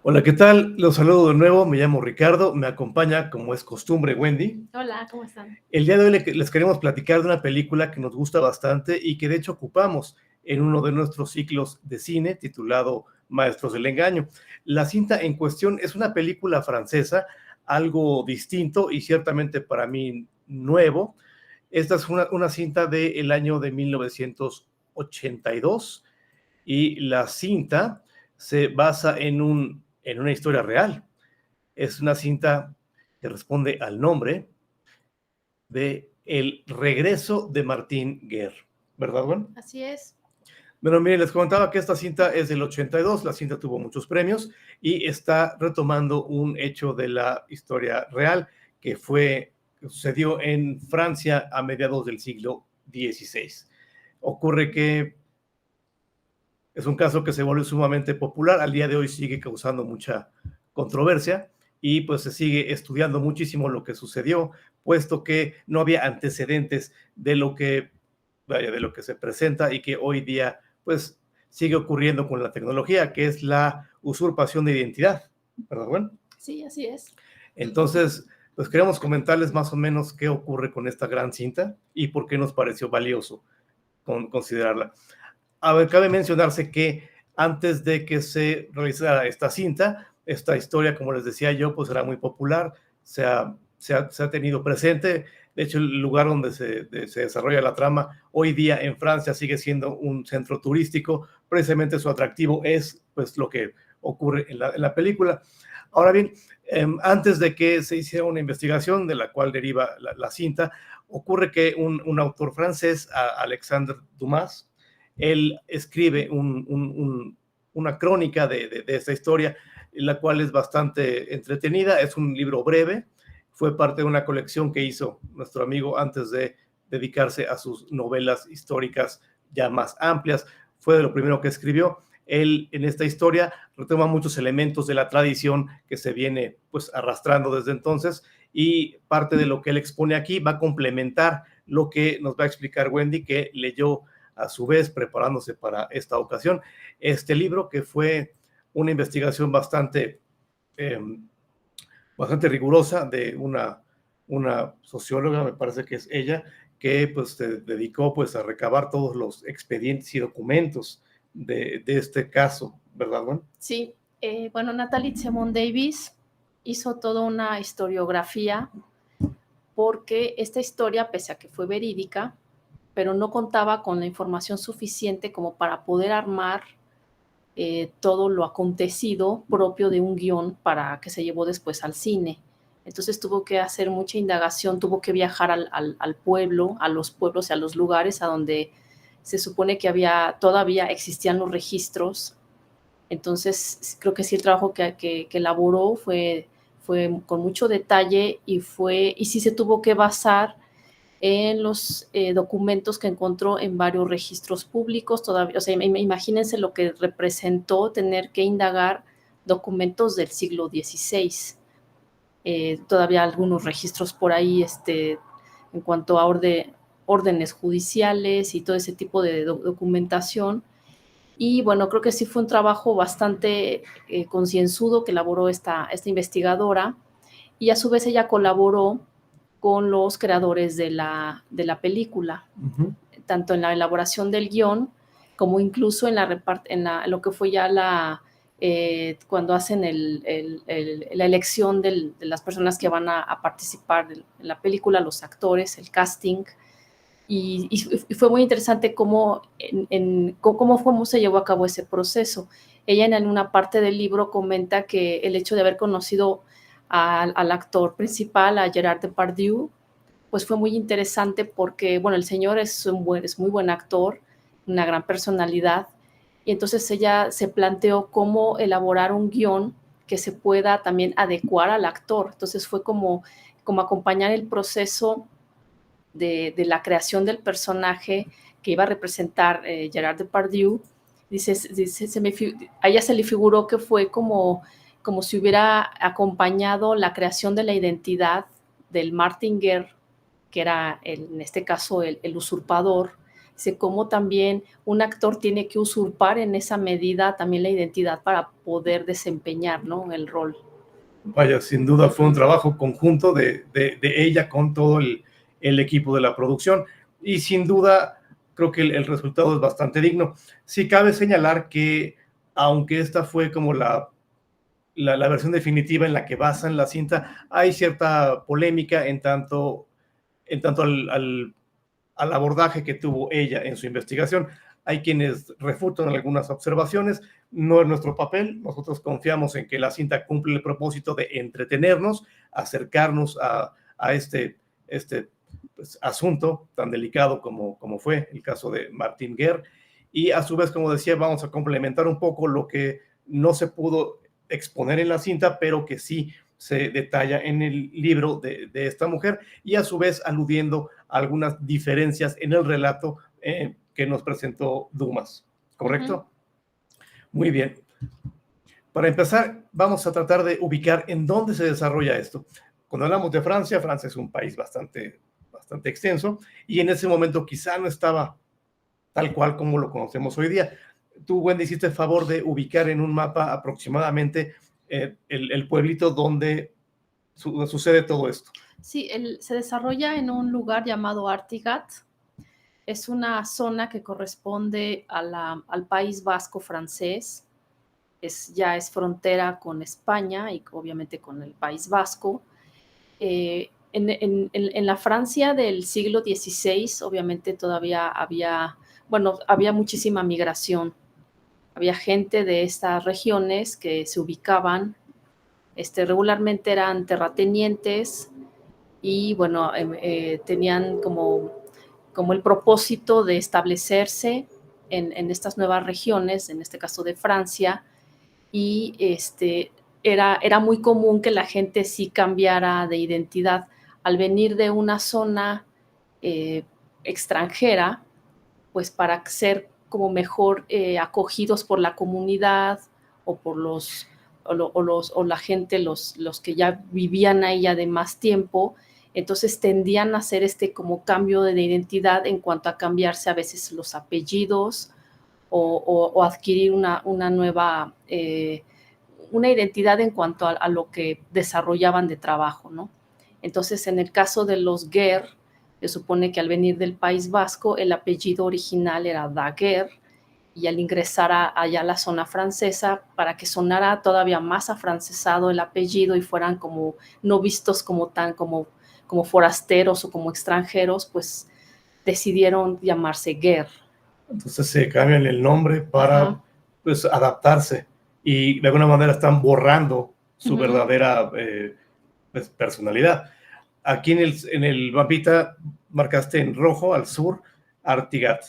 Hola, ¿qué tal? Los saludo de nuevo, me llamo Ricardo, me acompaña, como es costumbre, Wendy. Hola, ¿cómo están? El día de hoy les queremos platicar de una película que nos gusta bastante y que de hecho ocupamos en uno de nuestros ciclos de cine titulado Maestros del Engaño. La cinta en cuestión es una película francesa, algo distinto y ciertamente para mí nuevo. Esta es una cinta del año de 1982 y la cinta se basa en una historia real. Es una cinta que responde al nombre de El regreso de Martín Guerre, ¿verdad, Gwen? Así es. Bueno, miren, les comentaba que esta cinta es del 82, la cinta tuvo muchos premios y está retomando un hecho de la historia real que sucedió en Francia a mediados del siglo XVI. Ocurre que es un caso que se volvió sumamente popular, al día de hoy sigue causando mucha controversia y pues se sigue estudiando muchísimo lo que sucedió, puesto que no había antecedentes de lo que se presenta y que hoy día pues sigue ocurriendo con la tecnología, que es la usurpación de identidad, ¿verdad, Gwen? Sí, así es. Entonces, pues queremos comentarles más o menos qué ocurre con esta gran cinta y por qué nos pareció valioso considerarla. A ver, cabe mencionarse que antes de que se realizara esta cinta, esta historia, como les decía yo, pues era muy popular, se ha tenido presente. De hecho, el lugar donde se desarrolla la trama hoy día en Francia sigue siendo un centro turístico. Precisamente su atractivo es pues lo que ocurre en la película. Ahora bien, antes de que se hiciera una investigación de la cual deriva la cinta, ocurre que un autor francés, Alexandre Dumas, él escribe una crónica de esta historia, la cual es bastante entretenida, es un libro breve, fue parte de una colección que hizo nuestro amigo antes de dedicarse a sus novelas históricas ya más amplias, fue de lo primero que escribió. Él en esta historia retoma muchos elementos de la tradición que se viene pues arrastrando desde entonces y parte de lo que él expone aquí va a complementar lo que nos va a explicar Wendy, que leyó a su vez preparándose para esta ocasión. Este libro que fue una investigación eh, bastante rigurosa de una socióloga, me parece que es ella, que pues se dedicó pues a recabar todos los expedientes y documentos de este caso, ¿verdad, Juan? Sí, bueno, Natalie Simone Davis hizo toda una historiografía porque esta historia, pese a que fue verídica, pero no contaba con la información suficiente como para poder armar todo lo acontecido propio de un guión para que se llevó después al cine. Entonces tuvo que hacer mucha indagación, tuvo que viajar al pueblo, a los pueblos y a los lugares a donde se supone que todavía existían los registros. Entonces creo que sí el trabajo que elaboró fue con mucho detalle y sí se tuvo que basar en los documentos que encontró en varios registros públicos todavía. O sea, imagínense lo que representó tener que indagar documentos del siglo XVI. Todavía algunos registros por ahí en cuanto a órdenes judiciales y todo ese tipo de documentación. Y bueno, creo que sí fue un trabajo bastante concienzudo que elaboró esta investigadora, y a su vez ella colaboró con los creadores de la película, tanto en la elaboración del guión como incluso en lo que fue ya cuando hacen la elección de las personas que van a participar en la película, los actores, el casting. Y fue muy interesante cómo se llevó a cabo ese proceso. Ella en una parte del libro comenta que el hecho de haber conocido al actor principal, a Gerard Depardieu, pues fue muy interesante porque, bueno, el señor es muy buen actor, una gran personalidad, y entonces ella se planteó cómo elaborar un guión que se pueda también adecuar al actor. Entonces fue como acompañar el proceso de la creación del personaje que iba a representar Gerard Depardieu. A ella se le figuró que fue como si hubiera acompañado la creación de la identidad del Martin Guerre, que era en este caso el usurpador, Dice cómo también un actor tiene que usurpar en esa medida también la identidad para poder desempeñar, ¿no?, el rol. Vaya, sin duda fue un trabajo conjunto de ella con todo el equipo de la producción, y sin duda creo que el resultado es bastante digno. Sí cabe señalar que, aunque esta fue como la versión definitiva en la que basan la cinta, hay cierta polémica en tanto al abordaje que tuvo ella en su investigación. Hay quienes refutan algunas observaciones, no es nuestro papel, nosotros confiamos en que la cinta cumple el propósito de entretenernos, acercarnos a este pues, asunto tan delicado como fue el caso de Martin Guerre, y a su vez, como decía, vamos a complementar un poco lo que no se pudo exponer en la cinta, pero que sí se detalla en el libro de esta mujer, y a su vez aludiendo a algunas diferencias en el relato que nos presentó Dumas, ¿correcto? Muy bien. Para empezar, vamos a tratar de ubicar en dónde se desarrolla esto. Cuando hablamos de Francia, Francia es un país bastante extenso, y en ese momento quizá no estaba tal cual como lo conocemos hoy día. Tú, Wendy, hiciste el favor de ubicar en un mapa aproximadamente el pueblito donde sucede todo esto. Sí, se desarrolla en un lugar llamado Artigat. Es una zona que corresponde al País Vasco francés. Ya es frontera con España y obviamente con el País Vasco. En la Francia del siglo XVI, obviamente todavía había muchísima migración. Había gente de estas regiones que se ubicaban, regularmente eran terratenientes y bueno, tenían como el propósito de establecerse en estas nuevas regiones, en este caso de Francia, y era muy común que la gente sí cambiara de identidad. Al venir de una zona extranjera, pues para ser como mejor acogidos por la comunidad o por la gente, los que ya vivían ahí ya de más tiempo, entonces tendían a hacer como cambio de identidad en cuanto a cambiarse a veces los apellidos o adquirir una nueva, una identidad en cuanto a lo que desarrollaban de trabajo, ¿no? Entonces, en el caso de los Guerre, se supone que al venir del País Vasco, el apellido original era Daguerre, y al ingresar allá a la zona francesa, para que sonara todavía más afrancesado el apellido y fueran como no vistos como forasteros o como extranjeros, pues decidieron llamarse Guerre. Entonces se cambian el nombre para pues adaptarse, y de alguna manera están borrando su verdadera pues, personalidad. Aquí en el mapita marcaste en rojo al sur Artigat,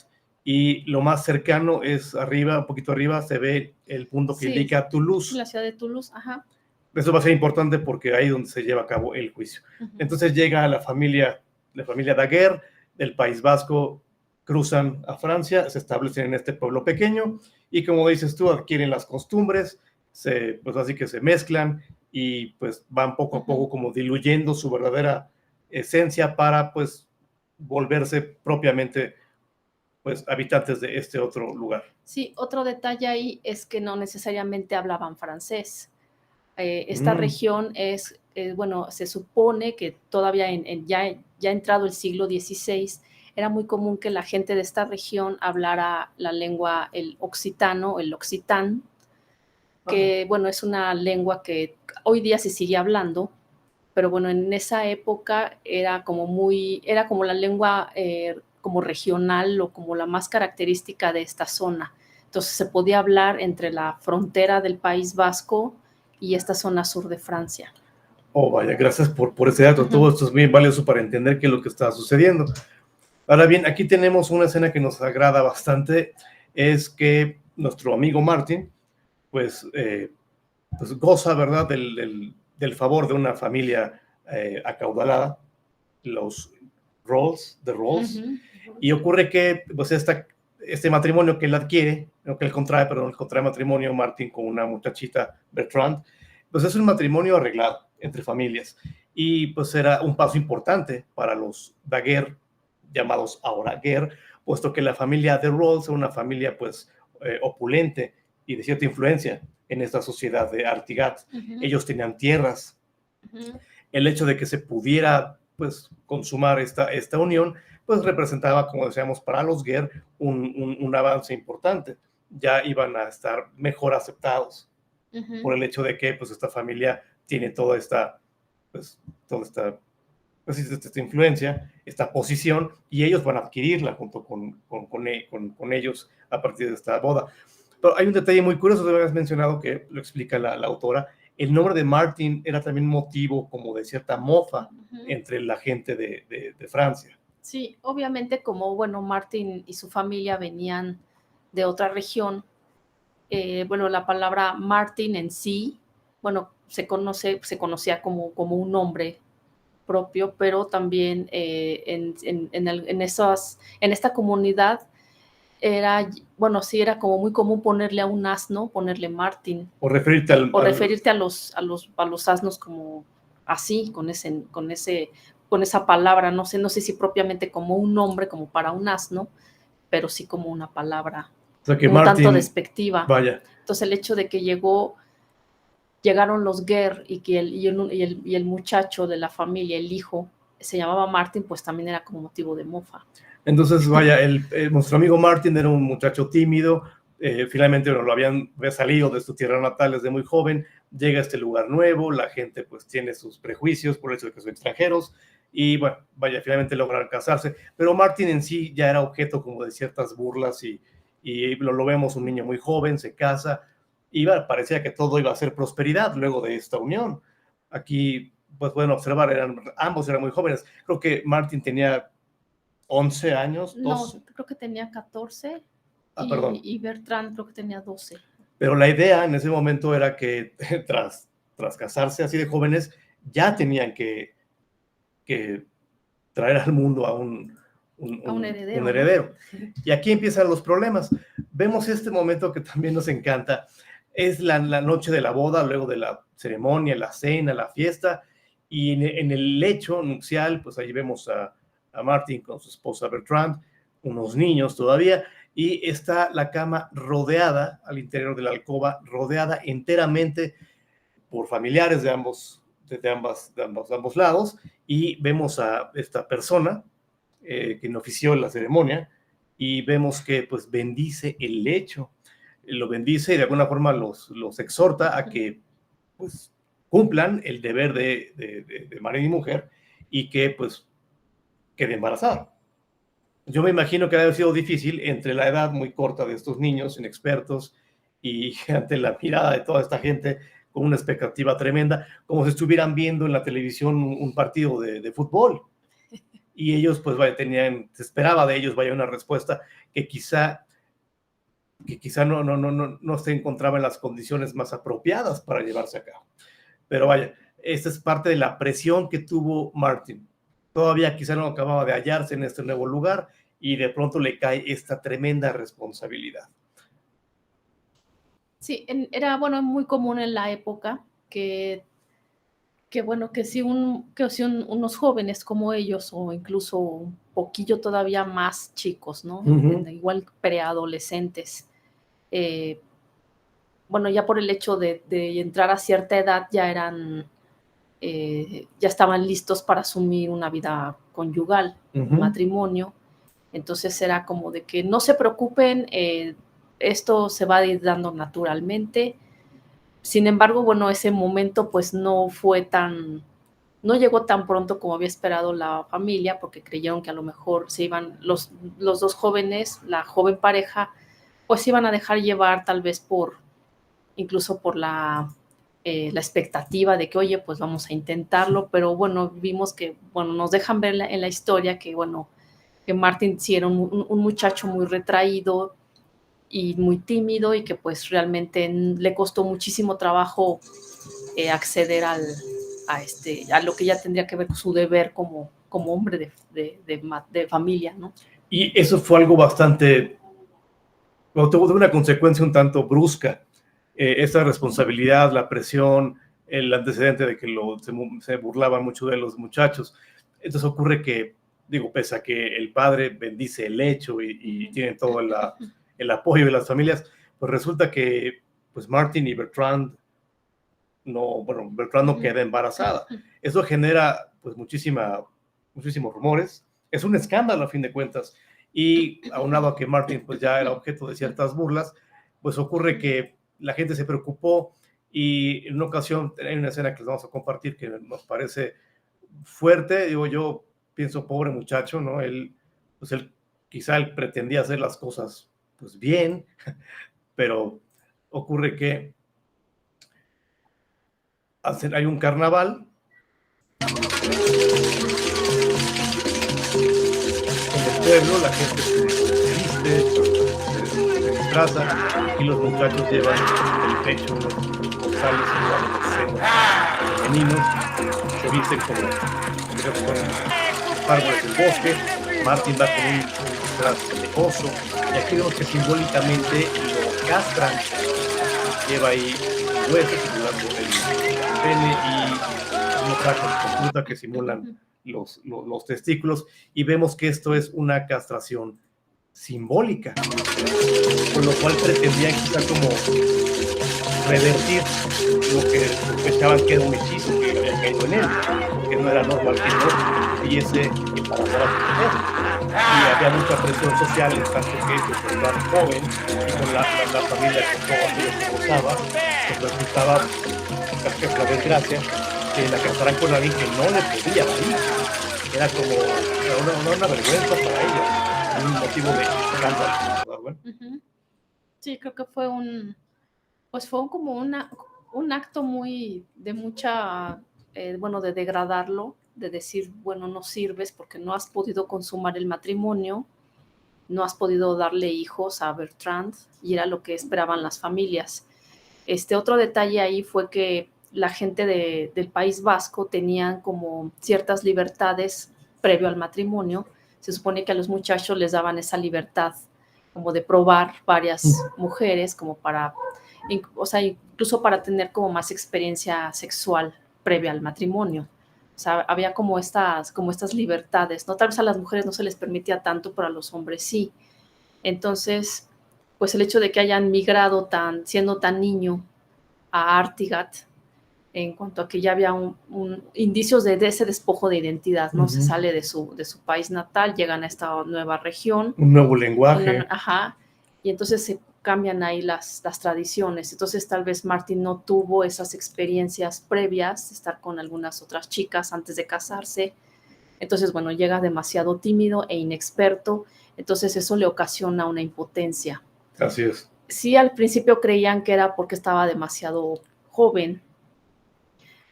y lo más cercano es arriba, un poquito arriba, se ve el punto que indica Toulouse. La ciudad de Toulouse, ajá. Eso va a ser importante porque ahí es donde se lleva a cabo el juicio. Entonces llega la familia Daguerre del País Vasco, cruzan a Francia, se establecen en este pueblo pequeño, y como dices tú, adquieren las costumbres, pues así que se mezclan, y pues van poco a poco como diluyendo su verdadera esencia para pues volverse propiamente pues habitantes de este otro lugar. Sí, otro detalle ahí es que no necesariamente hablaban francés. Esta región es, bueno, se supone que todavía ya entrado el siglo XVI, era muy común que la gente de esta región hablara la lengua, el occitano, el occitan, que bueno, es una lengua que hoy día se sigue hablando, pero bueno, en esa época era como la lengua como regional o como la más característica de esta zona. Entonces se podía hablar entre la frontera del País Vasco y esta zona sur de Francia. Oh, vaya, gracias por ese dato. Todo esto es bien valioso para entender qué es lo que está sucediendo. Ahora bien, aquí tenemos una escena que nos agrada bastante, es que nuestro amigo Martin, pues goza, ¿verdad?, del favor de una familia acaudalada, los Rolls, y ocurre que pues este matrimonio que él adquiere, que él contrae matrimonio Martin con una muchachita Bertrand, pues es un matrimonio arreglado entre familias, y pues era un paso importante para los Daguerre, llamados ahora Guerre, puesto que la familia de Rawls era una familia pues opulente y de cierta influencia en esta sociedad de Artigat. Ellos tenían tierras. El hecho de que se pudiera pues consumar esta unión, pues representaba, como decíamos, para los Ger un avance importante. Ya iban a estar mejor aceptados por el hecho de que pues esta familia tiene toda esta influencia, esta posición, y ellos van a adquirirla junto con ellos a partir de esta boda. Pero hay un detalle muy curioso que habías mencionado que lo explica la autora. El nombre de Martin era también motivo como de cierta mofa entre la gente de Francia. Sí, obviamente como, bueno, Martin y su familia venían de otra región, bueno, la palabra Martin en sí, bueno, se conocía como un nombre propio, pero también en esta comunidad era, bueno, sí era como muy común ponerle a un asno, ponerle Martin. O referirte a los asnos como así, con esa palabra, no sé si propiamente como un nombre, como para un asno, pero sí como una palabra, o sea, que como Martin, tanto despectiva. Vaya. Entonces el hecho de que llegaron los Ger y el muchacho de la familia, el hijo, se llamaba Martin, pues también era como motivo de mofa. Entonces, vaya, nuestro amigo Martin era un muchacho tímido, finalmente lo había salido de su tierra natal desde muy joven, llega a este lugar nuevo, la gente pues tiene sus prejuicios por el hecho de que son extranjeros, y bueno, vaya, finalmente logran casarse, pero Martin en sí ya era objeto como de ciertas burlas y lo vemos un niño muy joven, se casa, y parecía que todo iba a ser prosperidad luego de esta unión. Aquí, pues pueden observar, ambos eran muy jóvenes, creo que Martin tenía 11 años, 12. No, creo que tenía 14 perdón. y Bertrand creo que tenía 12. Pero la idea en ese momento era que tras casarse así de jóvenes, ya tenían que traer al mundo a un heredero. ¿No? Y aquí empiezan los problemas. Vemos este momento que también nos encanta, es la noche de la boda, luego de la ceremonia, la cena, la fiesta, y en el lecho nupcial, pues ahí vemos a Martin con su esposa Bertrand, unos niños todavía, y está la cama rodeada, al interior de la alcoba, rodeada enteramente por familiares de ambos lados, y vemos a esta persona quien ofició la ceremonia, y vemos que pues bendice el lecho, lo bendice y de alguna forma los exhorta a que pues cumplan el deber de marido y mujer y que pues quede embarazada. Yo me imagino que debe haber sido difícil entre la edad muy corta de estos niños inexpertos y ante la mirada de toda esta gente con una expectativa tremenda, como si estuvieran viendo en la televisión un partido de fútbol. Y ellos, pues, vaya, se esperaba de ellos, vaya, una respuesta que quizá no se encontraba en las condiciones más apropiadas para llevarse a cabo. Pero vaya, esta es parte de la presión que tuvo Martin. Todavía quizá no acababa de hallarse en este nuevo lugar y de pronto le cae esta tremenda responsabilidad. Sí, era, bueno, muy común en la época que si unos jóvenes como ellos, o incluso un poquillo todavía más chicos, ¿no? Igual preadolescentes, bueno, ya por el hecho de entrar a cierta edad ya estaban listos para asumir una vida conyugal, un matrimonio. Entonces era como de que no se preocupen, esto se va a ir dando naturalmente. Sin embargo, bueno, ese momento pues no llegó tan pronto como había esperado la familia, porque creyeron que a lo mejor se iban los dos jóvenes, la joven pareja, pues se iban a dejar llevar tal vez incluso por la expectativa de que, oye, pues vamos a intentarlo, pero bueno, vimos que, bueno, nos dejan ver en la historia que, bueno, que Martin sí era un muchacho muy retraído y muy tímido y que pues realmente le costó muchísimo trabajo acceder a lo que ya tendría que ver con su deber como hombre de familia, ¿no? Y eso fue algo bastante, tuvo una consecuencia un tanto brusca, esta responsabilidad, la presión, el antecedente de que se burlaban mucho de los muchachos. Entonces ocurre que digo, pese a que el padre bendice el hecho y tienen todo el apoyo de las familias, pues resulta que pues Martin y Bertrand Bertrand no queda embarazada. Eso genera pues muchísimos rumores. Es un escándalo a fin de cuentas. Y aunado a que Martin pues ya era objeto de ciertas burlas, pues ocurre que la gente se preocupó y en una ocasión hay una escena que les vamos a compartir que nos parece fuerte. Digo, yo pienso, pobre muchacho, ¿no? Quizá él pretendía hacer las cosas pues bien, pero ocurre que hay un carnaval en el pueblo, la gente se viste, se disfraza y los muchachos llevan el pecho, los costales, los senos femeninos, se visten como árboles del bosque. Martin va con un disfraz de oso y aquí vemos que simbólicamente lo castran, lleva ahí huesos simulando el pene y unos sacos con fruta que simulan los testículos, y vemos que esto es una castración simbólica, con lo cual pretendían quizá como revertir lo que sospechaban que era un hechizo que había caído en él, porque no era normal que no pudiese embarazar a su mujer. Y había mucha presión social, en tanto que pues, era joven y con la familia con todo aquello que gozaba, pues resultaba casi que la desgracia que la casaran con alguien que no le podía parir. Era como una vergüenza para ella, un motivo de escándalo. Bueno. Sí, creo que fue como un acto muy de mucha, de degradarlo, de decir, bueno, no sirves porque no has podido consumar el matrimonio, no has podido darle hijos a Bertrand, y era lo que esperaban las familias. Otro detalle ahí fue que la gente del País Vasco tenían como ciertas libertades previo al matrimonio. Se supone que a los muchachos les daban esa libertad como de probar varias mujeres, como incluso para tener como más experiencia sexual previa al matrimonio. O sea, había como estas libertades, ¿no? Tal vez a las mujeres no se les permitía tanto, pero a los hombres sí. Entonces, pues el hecho de que hayan migrado siendo tan niño a Artigat, en cuanto a que ya había indicios de ese despojo de identidad, ¿no? Se sale de su país natal, llegan a esta nueva región. Un nuevo lenguaje. Y entonces se cambian ahí las tradiciones. Entonces tal vez Martin no tuvo esas experiencias previas de estar con algunas otras chicas antes de casarse. Entonces, bueno, llega demasiado tímido e inexperto. Entonces eso le ocasiona una impotencia. Así es. Sí, al principio creían que era porque estaba demasiado joven,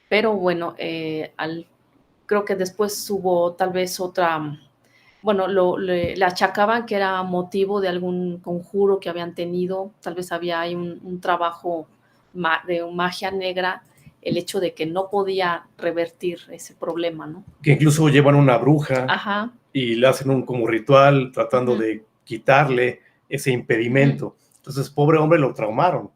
pero bueno, creo que después hubo tal vez otra, bueno, le achacaban que era motivo de algún conjuro que habían tenido, tal vez había ahí un trabajo de magia negra, el hecho de que no podía revertir ese problema, ¿no? Que incluso llevan una bruja y le hacen como ritual tratando de quitarle ese impedimento. Entonces, pobre hombre, lo traumaron.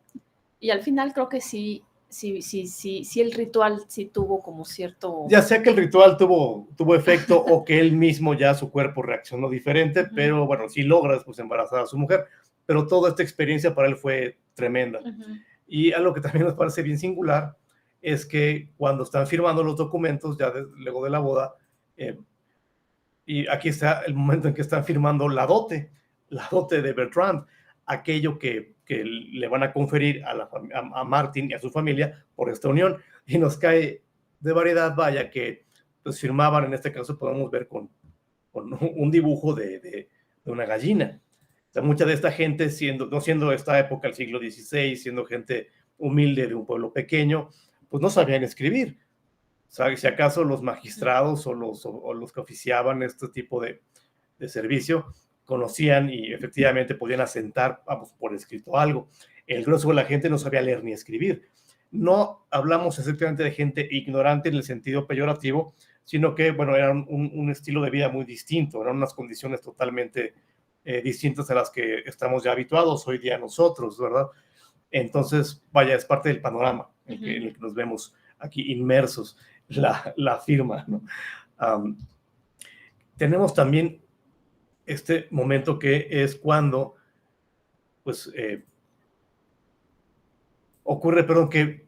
Y al final creo que sí el ritual sí tuvo como cierto... Ya sea que el ritual tuvo efecto o que él mismo ya su cuerpo reaccionó diferente, pero bueno, sí logra después embarazar a su mujer, pero toda esta experiencia para él fue tremenda. Y algo que también nos parece bien singular es que cuando están firmando los documentos, ya luego de la boda, y aquí está el momento en que están firmando la dote de Bertrand, aquello que le van a conferir a Martin y a su familia por esta unión, y nos cae de variedad, vaya, que pues firmaban, en este caso podemos ver con un dibujo de una gallina. O sea, mucha de esta gente, no siendo esta época, el siglo XVI, siendo gente humilde de un pueblo pequeño, pues no sabían escribir. O sea, si acaso los magistrados o los que oficiaban este tipo de servicio conocían y efectivamente podían asentar, vamos, por escrito algo. El grueso de la gente no sabía leer ni escribir. No hablamos exactamente de gente ignorante en el sentido peyorativo, sino que, bueno, era un estilo de vida muy distinto, eran unas condiciones totalmente distintas a las que estamos ya habituados hoy día nosotros, ¿verdad? Entonces, vaya, es parte del panorama en el que nos vemos aquí inmersos, la firma, ¿no? tenemos también este momento que es cuando pues ocurre, perdón, que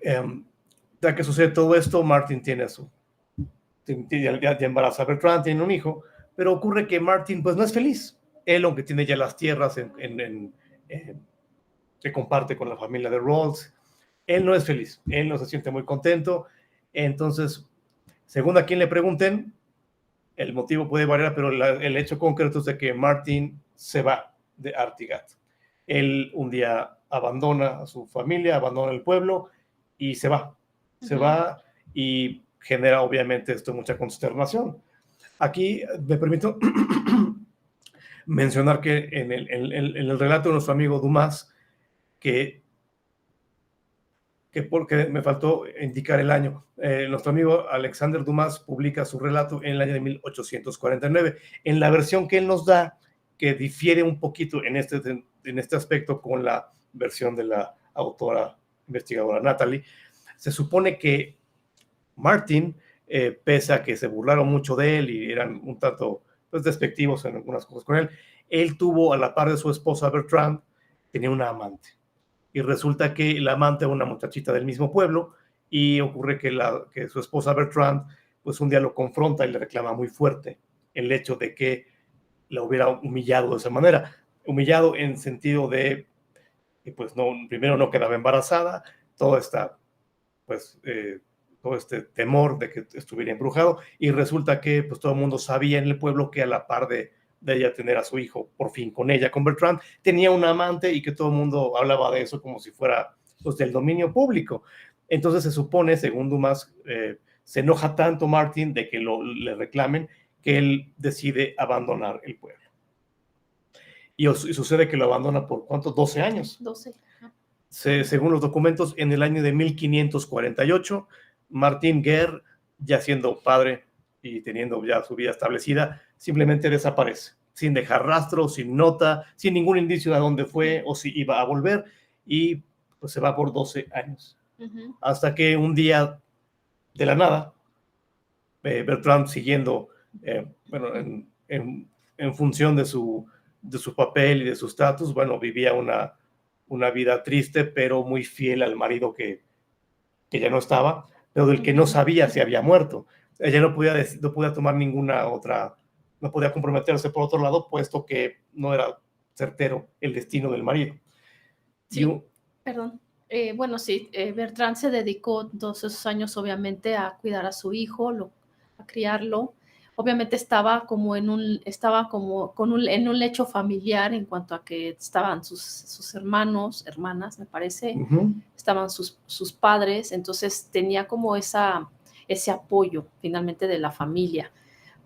ya que sucede todo esto, Martin ya embaraza a Bertrand, tiene un hijo, pero ocurre que Martin pues no es feliz. Él, aunque tiene ya las tierras que comparte con la familia de Rawls, él no es feliz, él no se siente muy contento. Entonces, según a quien le pregunten, el motivo puede variar, pero el hecho concreto es de que Martin se va de Artigat. Él un día abandona a su familia, abandona el pueblo y se va. Se va y genera obviamente esto mucha consternación. Aquí me permito mencionar que en el relato de nuestro amigo Dumas, que porque me faltó indicar el año. Nuestro amigo Alexander Dumas publica su relato en el año de 1849. En la versión que él nos da, que difiere un poquito en este aspecto con la versión de la autora investigadora Natalie, se supone que Martin, pese a que se burlaron mucho de él y eran un tanto pues, despectivos en algunas cosas con él tuvo, a la par de su esposa Bertrand, tenía una amante. Y resulta que la amante era una muchachita del mismo pueblo y ocurre que su esposa Bertrand pues un día lo confronta y le reclama muy fuerte el hecho de que la hubiera humillado de esa manera. Humillado en sentido de que pues no, primero no quedaba embarazada, todo este temor de que estuviera embrujado, y resulta que pues todo el mundo sabía en el pueblo que a la par de ella tener a su hijo por fin con ella, con Bertrand, tenía una amante y que todo el mundo hablaba de eso como si fuera pues, del dominio público. Entonces se supone, según Dumas, se enoja tanto Martin de que le reclamen que él decide abandonar el pueblo. Y sucede que lo abandona por ¿cuántos? 12 años. 12. Según los documentos, en el año de 1548, Martin Guerre, ya siendo padre y teniendo ya su vida establecida, simplemente desaparece, sin dejar rastro, sin nota, sin ningún indicio de dónde fue o si iba a volver, y pues se va por 12 años. Hasta que un día, de la nada, Bertrand, siguiendo, bueno, en función de su papel y de su estatus, bueno, vivía una vida triste, pero muy fiel al marido que ya no estaba, pero del que no sabía si había muerto. Ella no podía tomar ninguna otra, no podía comprometerse por otro lado, puesto que no era certero el destino del marido. Sí, perdón. Bueno, sí, Bertrand se dedicó todos esos años, obviamente, a cuidar a su hijo, a criarlo. Obviamente estaba como en un lecho familiar en cuanto a que estaban sus hermanos, hermanas, me parece, estaban sus padres, entonces tenía como ese apoyo finalmente de la familia.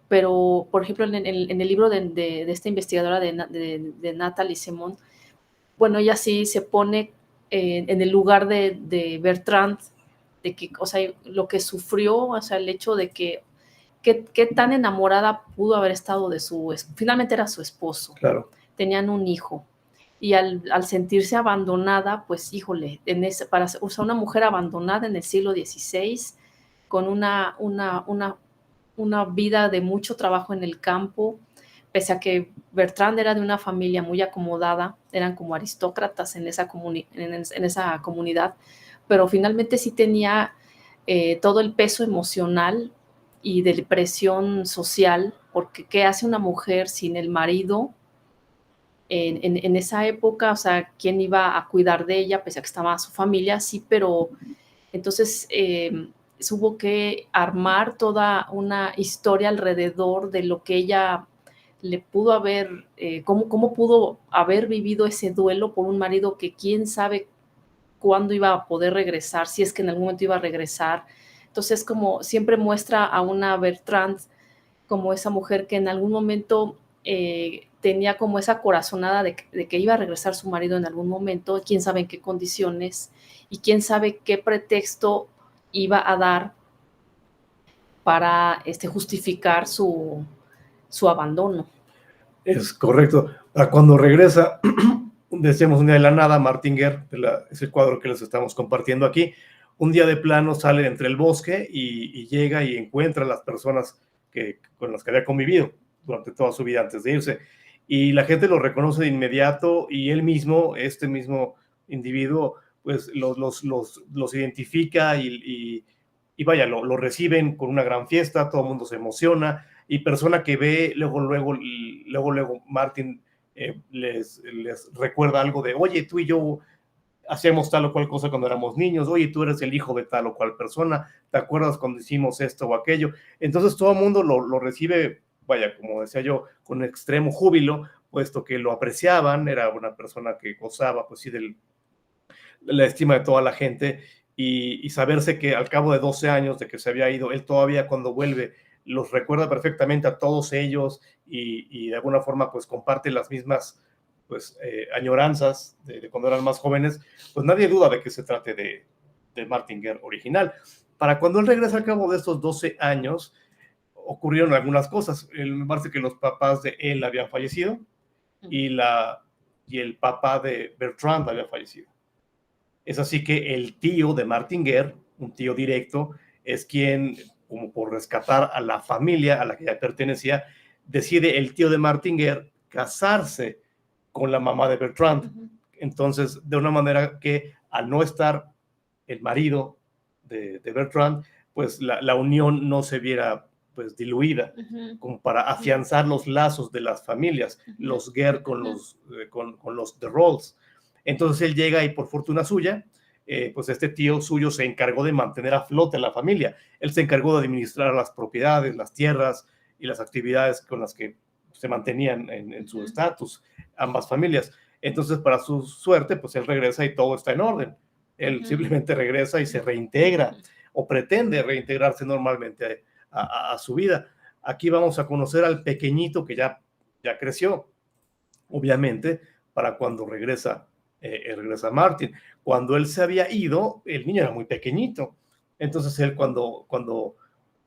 Pero, por ejemplo, en el libro de esta investigadora de Natalie Simon, bueno, ella sí se pone en el lugar de Bertrand, de que, o sea, lo que sufrió, o sea, el hecho de que qué tan enamorada pudo haber estado finalmente era su esposo. Claro. Tenían un hijo. Y al sentirse abandonada, pues, híjole, para una mujer abandonada en el siglo XVI, con una vida de mucho trabajo en el campo, pese a que Bertrand era de una familia muy acomodada, eran como aristócratas en esa comunidad, pero finalmente sí tenía todo el peso emocional y de presión social, porque ¿qué hace una mujer sin el marido en esa época? O sea, ¿quién iba a cuidar de ella? Pese a que estaba su familia, sí, pero entonces hubo que armar toda una historia alrededor de lo que ella le pudo haber, cómo pudo haber vivido ese duelo por un marido que quién sabe cuándo iba a poder regresar, si es que en algún momento iba a regresar. Entonces, como siempre muestra a una Bertrand como esa mujer que en algún momento tenía como esa corazonada de que iba a regresar su marido en algún momento, quién sabe en qué condiciones y quién sabe qué pretexto iba a dar para justificar su abandono. Es correcto. Cuando regresa, decíamos un día de la nada, Martin Guerre, es el cuadro que les estamos compartiendo aquí, un día de plano sale entre el bosque y llega y encuentra a las personas con las que había convivido, durante toda su vida antes de irse. Y la gente lo reconoce de inmediato y él mismo, este mismo individuo, pues los identifica y vaya, lo reciben con una gran fiesta, todo el mundo se emociona y persona que ve, luego Martin les recuerda algo de, oye, tú y yo hacíamos tal o cual cosa cuando éramos niños, oye, tú eres el hijo de tal o cual persona, ¿te acuerdas cuando hicimos esto o aquello? Entonces todo el mundo lo recibe, vaya, como decía yo, con extremo júbilo, puesto que lo apreciaban, era una persona que gozaba, pues sí, de la estima de toda la gente, y saberse que al cabo de 12 años de que se había ido, él todavía cuando vuelve los recuerda perfectamente a todos ellos y de alguna forma pues comparte las mismas pues añoranzas de cuando eran más jóvenes, pues nadie duda de que se trate de Martin Guerre original. Para cuando él regresa al cabo de estos 12 años, ocurrieron algunas cosas. Me parece que los papás de él habían fallecido y el papá de Bertrand había fallecido. Es así que el tío de Martin Guerre, un tío directo, es quien, como por rescatar a la familia a la que ya pertenecía, decide el tío de Martin Guerre casarse con la mamá de Bertrand. Entonces, de una manera que al no estar el marido de Bertrand, pues la unión no se viera pues diluida, como para afianzar los lazos de las familias, los Guerre con los de Rolls. Entonces él llega y por fortuna suya, pues este tío suyo se encargó de mantener a flote a la familia. Él se encargó de administrar las propiedades, las tierras y las actividades con las que se mantenían en su estatus ambas familias. Entonces, para su suerte, pues él regresa y todo está en orden. Él simplemente regresa y se reintegra o pretende reintegrarse normalmente a su vida. Aquí vamos a conocer al pequeñito que ya creció, obviamente, para cuando regresa Martin. Cuando él se había ido, el niño era muy pequeñito. Entonces él cuando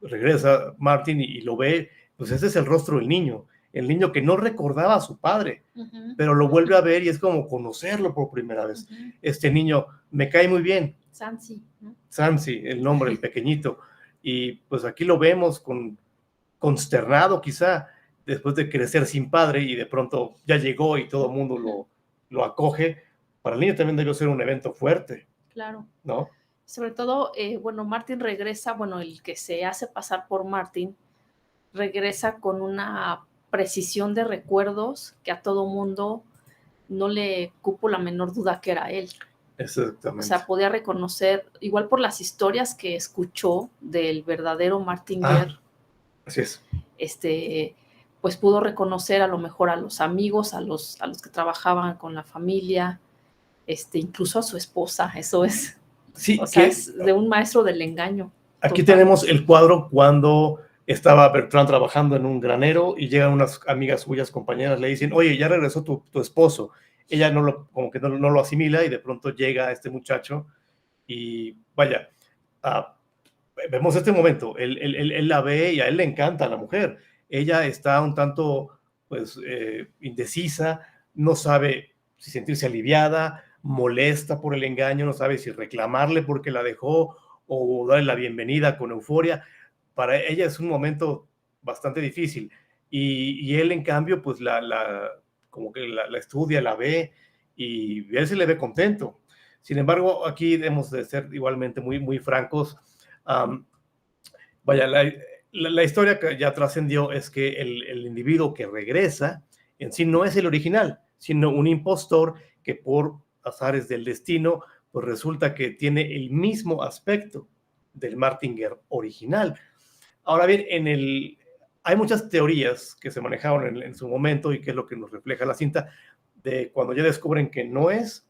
regresa Martin y lo ve, pues ese es el rostro del niño. El niño que no recordaba a su padre, pero lo vuelve a ver y es como conocerlo por primera vez. Este niño me cae muy bien. Sansi, ¿no? Sansi, el nombre, el pequeñito. Y pues aquí lo vemos consternado quizá, después de crecer sin padre y de pronto ya llegó y todo el mundo lo acoge. Para el niño también debió ser un evento fuerte. Claro. ¿No? Sobre todo, bueno, Martin regresa, bueno, el que se hace pasar por Martin, regresa con una precisión de recuerdos que a todo mundo no le cupo la menor duda que era él. Exactamente. O sea, podía reconocer, igual por las historias que escuchó del verdadero Martin Guerre. Así es. Pues pudo reconocer a lo mejor a los amigos, a los que trabajaban con la familia, incluso a su esposa. Eso es, sí, o sea, es de un maestro del engaño. Aquí tenemos el cuadro cuando estaba Bertrand trabajando en un granero y llegan unas amigas suyas, compañeras, le dicen, oye, ya regresó tu esposo. Ella como que no lo asimila y de pronto llega este muchacho y vaya, vemos este momento, él la ve y a él le encanta a la mujer. Ella está un tanto, pues, indecisa, no sabe si sentirse aliviada, molesta por el engaño, no sabe si reclamarle porque la dejó o darle la bienvenida con euforia. Para ella es un momento bastante difícil. Y él, en cambio, pues como que la estudia, la ve y él se le ve contento. Sin embargo, aquí debemos de ser igualmente muy, muy francos. Vaya, la historia que ya trascendió es que el individuo que regresa en sí no es el original, sino un impostor que por azares del destino, pues resulta que tiene el mismo aspecto del Martin Guerre original. Ahora bien, hay muchas teorías que se manejaron en su momento y que es lo que nos refleja la cinta, de cuando ya descubren que no es,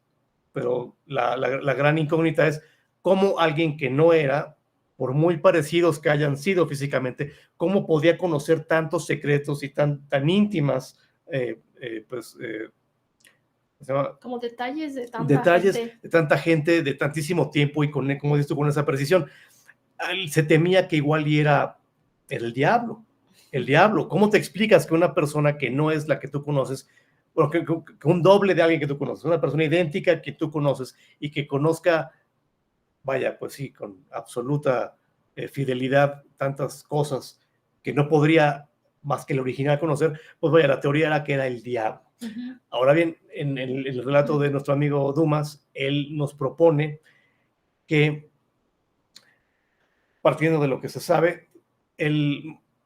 pero la gran incógnita es cómo alguien que no era, por muy parecidos que hayan sido físicamente, cómo podía conocer tantos secretos y tan íntimas, como detalles de tanta gente. De tanta gente, de tantísimo tiempo y como dices tú, con esa precisión. Se temía que igual era el diablo. El diablo. ¿Cómo te explicas que una persona que no es la que tú conoces, o que un doble de alguien que tú conoces, una persona idéntica que tú conoces y que conozca, vaya, pues sí, con absoluta fidelidad, tantas cosas que no podría más que el original conocer, pues vaya, la teoría era que era el diablo. Ahora bien, en el relato de nuestro amigo Dumas, él nos propone que, partiendo de lo que se sabe,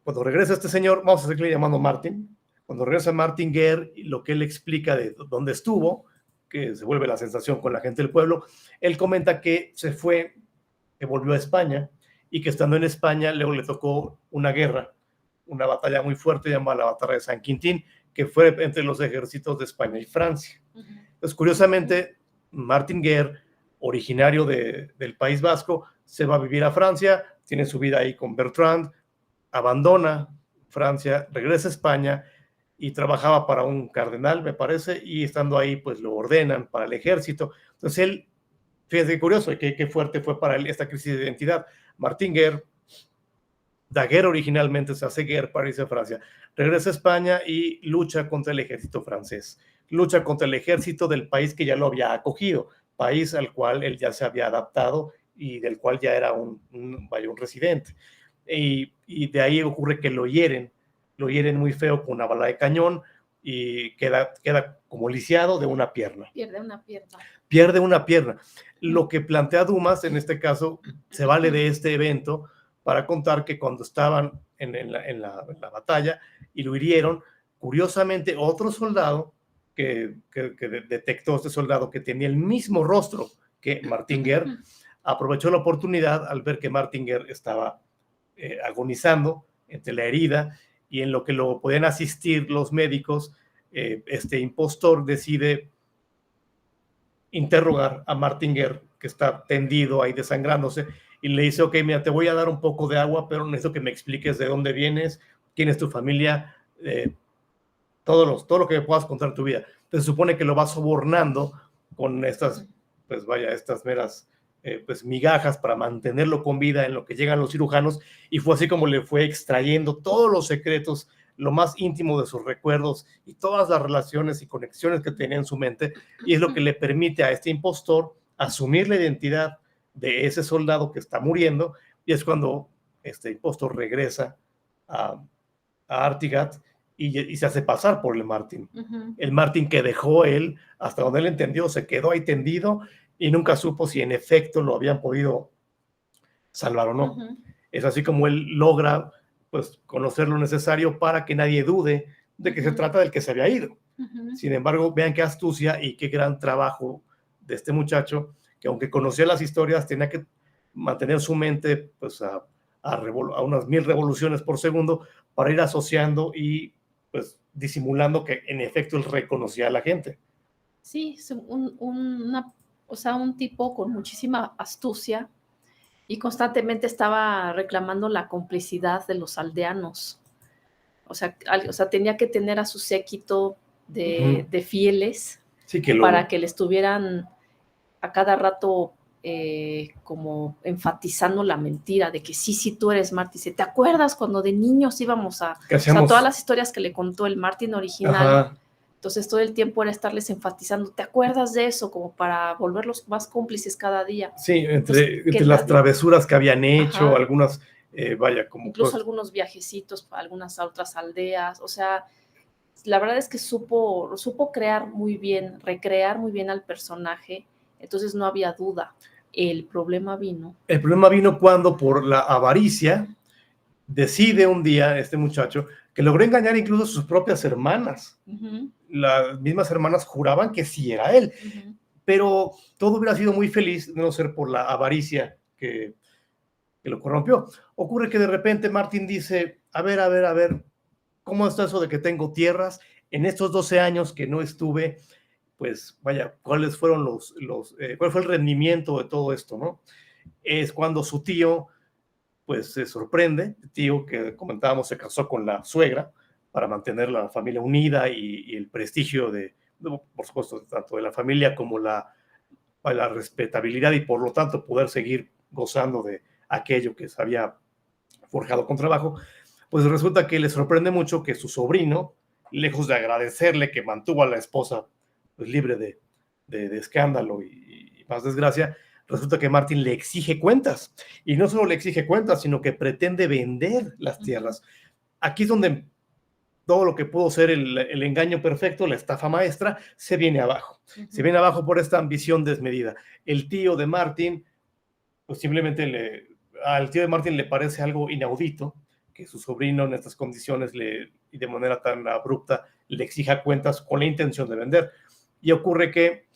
cuando regresa este señor, vamos a seguirle llamando Martin, cuando regresa Martin Guerre, lo que él explica de dónde estuvo, que se vuelve la sensación con la gente del pueblo, él comenta que se fue, que volvió a España, y que estando en España luego le tocó una guerra, una batalla muy fuerte llamada la batalla de San Quintín, que fue entre los ejércitos de España y Francia. Entonces, curiosamente, Martin Guerre, originario del País Vasco, se va a vivir a Francia, tiene su vida ahí con Bertrand, abandona Francia, regresa a España y trabajaba para un cardenal, me parece, y estando ahí, pues lo ordenan para el ejército. Entonces él, fíjense qué curioso, qué fuerte fue para él esta crisis de identidad. Martin Guerre, Daguerre originalmente se hace Guerre para irse a Francia, regresa a España y lucha contra el ejército francés, lucha contra el ejército del país que ya lo había acogido, país al cual él ya se había adaptado y del cual ya era un residente. Y de ahí ocurre que lo hieren muy feo con una bala de cañón y queda como lisiado de una pierna. Pierde una pierna. Lo que plantea Dumas, en este caso, se vale de este evento para contar que cuando estaban en la batalla y lo hirieron, curiosamente otro soldado que detectó, este soldado que tenía el mismo rostro que Martin Guerre, aprovechó la oportunidad al ver que Martin Guerre estaba agonizando entre la herida y en lo que lo podían asistir los médicos, este impostor decide interrogar a Martin Guerre, que está tendido ahí desangrándose, y le dice, ok, mira, te voy a dar un poco de agua, pero necesito que me expliques de dónde vienes, quién es tu familia, todo lo que me puedas contar de tu vida. Entonces se supone que lo va sobornando con estas, pues vaya, estas meras pues migajas para mantenerlo con vida en lo que llegan los cirujanos, y fue así como le fue extrayendo todos los secretos, lo más íntimo de sus recuerdos y todas las relaciones y conexiones que tenía en su mente, y es lo que le permite a este impostor asumir la identidad de ese soldado que está muriendo, y es cuando este impostor regresa a Artigat y se hace pasar por el Martin. El Martin que dejó él, hasta donde él entendió, se quedó ahí tendido y nunca supo si en efecto lo habían podido salvar o no. Es así como él logra, pues, conocer lo necesario para que nadie dude de que se trata del que se había ido. Sin embargo, vean qué astucia y qué gran trabajo de este muchacho, que aunque conocía las historias, tenía que mantener su mente pues a unas 1000 revoluciones por segundo para ir asociando y pues disimulando que en efecto él reconocía a la gente. Sí, un tipo con muchísima astucia y constantemente estaba reclamando la complicidad de los aldeanos. O sea, tenía que tener a su séquito de fieles, sí, para que le estuvieran a cada rato como enfatizando la mentira de que sí, tú eres Martin. ¿Te acuerdas cuando de niños íbamos a... O sea, todas las historias que le contó el Martin original. Ajá. Entonces todo el tiempo era estarles enfatizando, ¿te acuerdas de eso? Como para volverlos más cómplices cada día. Sí, entre las travesuras que habían hecho, ajá, algunas, como... Incluso algunos viajecitos para algunas otras aldeas. O sea, la verdad es que supo crear muy bien, recrear muy bien al personaje. Entonces no había duda. El problema vino cuando, por la avaricia, decide un día este muchacho que logró engañar incluso a sus propias hermanas. Las mismas hermanas juraban que sí era él, pero todo hubiera sido muy feliz de no ser por la avaricia que lo corrompió. Ocurre que de repente Martin dice, a ver, ¿cómo está eso de que tengo tierras? En estos 12 años que no estuve, pues vaya, ¿cuáles fueron cuál fue el rendimiento de todo esto, no? Es cuando su tío, pues se sorprende, el tío que comentábamos se casó con la suegra para mantener la familia unida y el prestigio por supuesto, tanto de la familia como la respetabilidad y por lo tanto poder seguir gozando de aquello que se había forjado con trabajo. Pues resulta que le sorprende mucho que su sobrino, lejos de agradecerle que mantuvo a la esposa pues libre de escándalo y más desgracia, resulta que Martin le exige cuentas. Y no solo le exige cuentas, sino que pretende vender las tierras. Aquí es donde todo lo que pudo ser el engaño perfecto, la estafa maestra, se viene abajo. Se viene abajo por esta ambición desmedida. El tío de Martin, pues simplemente al tío de Martin le parece algo inaudito que su sobrino en estas condiciones y de manera tan abrupta le exija cuentas con la intención de vender. Y ocurre que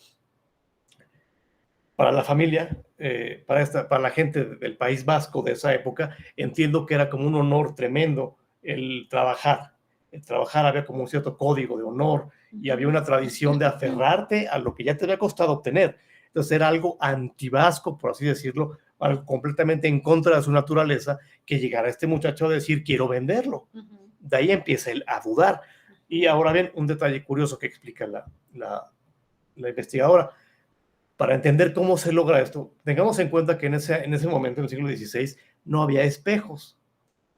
para la familia, para la gente del País Vasco de esa época, entiendo que era como un honor tremendo el trabajar. El trabajar había como un cierto código de honor y había una tradición de aferrarte a lo que ya te había costado obtener. Entonces era algo antivasco, por así decirlo, algo completamente en contra de su naturaleza, que llegara este muchacho a decir, quiero venderlo. De ahí empieza él a dudar. Y ahora bien, un detalle curioso que explica la investigadora. Para entender cómo se logra esto, tengamos en cuenta que en ese momento, en el siglo XVI, no había espejos.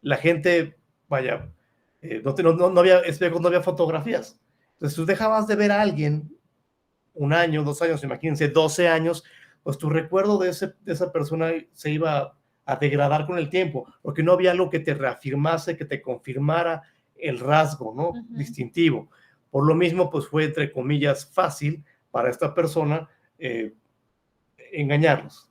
La gente, vaya, no había espejos, no había fotografías. Entonces tú dejabas de ver a alguien 1 año, 2 años, imagínense, 12 años, pues tu recuerdo de esa persona se iba a degradar con el tiempo, porque no había algo que te reafirmase, que te confirmara el rasgo, ¿no? Distintivo. Por lo mismo, pues fue, entre comillas, fácil para esta persona engañarlos.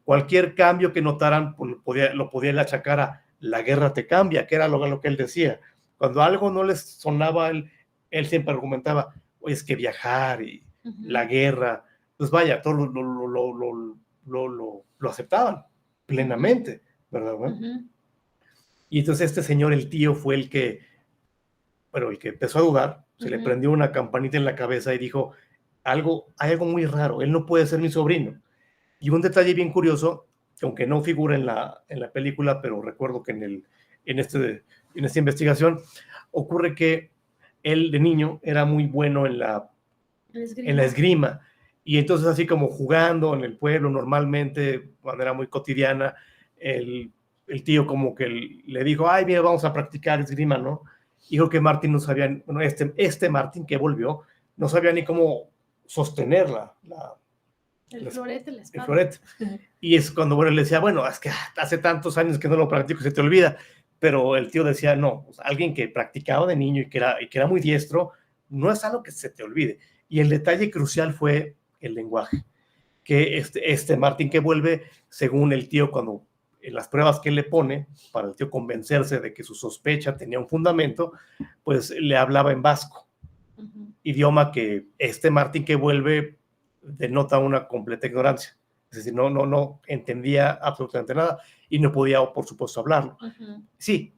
Cualquier cambio que notaran lo podía achacar a la guerra te cambia, que era lo que él decía. Cuando algo no les sonaba, él siempre argumentaba, oye, es que viajar y la guerra, pues vaya, todos lo aceptaban plenamente, ¿verdad? Y entonces este señor, el tío, fue el que empezó a dudar, se le prendió una campanita en la cabeza y dijo, hay algo muy raro, él no puede ser mi sobrino. Y un detalle bien curioso, que aunque no figura en la película, pero recuerdo que en esta investigación, ocurre que él de niño era muy bueno en la esgrima. Y entonces así como jugando en el pueblo normalmente, de manera muy cotidiana, el tío como que le dijo, ay, mira, vamos a practicar esgrima, ¿no? Y creo que Martin no sabía, bueno, este Martin que volvió, no sabía ni cómo sostenerla, el florete, la espada. El florete. Y es cuando, bueno, le decía, bueno, es que hace tantos años que no lo practico, se te olvida. Pero el tío decía, no, o sea, alguien que practicaba de niño y que era muy diestro, no es algo que se te olvide. Y el detalle crucial fue el lenguaje. Que este Martín que vuelve, según el tío, cuando en las pruebas que él le pone, para el tío convencerse de que su sospecha tenía un fundamento, pues le hablaba en vasco. Idioma que este Martín que vuelve denota una completa ignorancia. Es decir, no entendía absolutamente nada y no podía, por supuesto, hablarlo. Sí,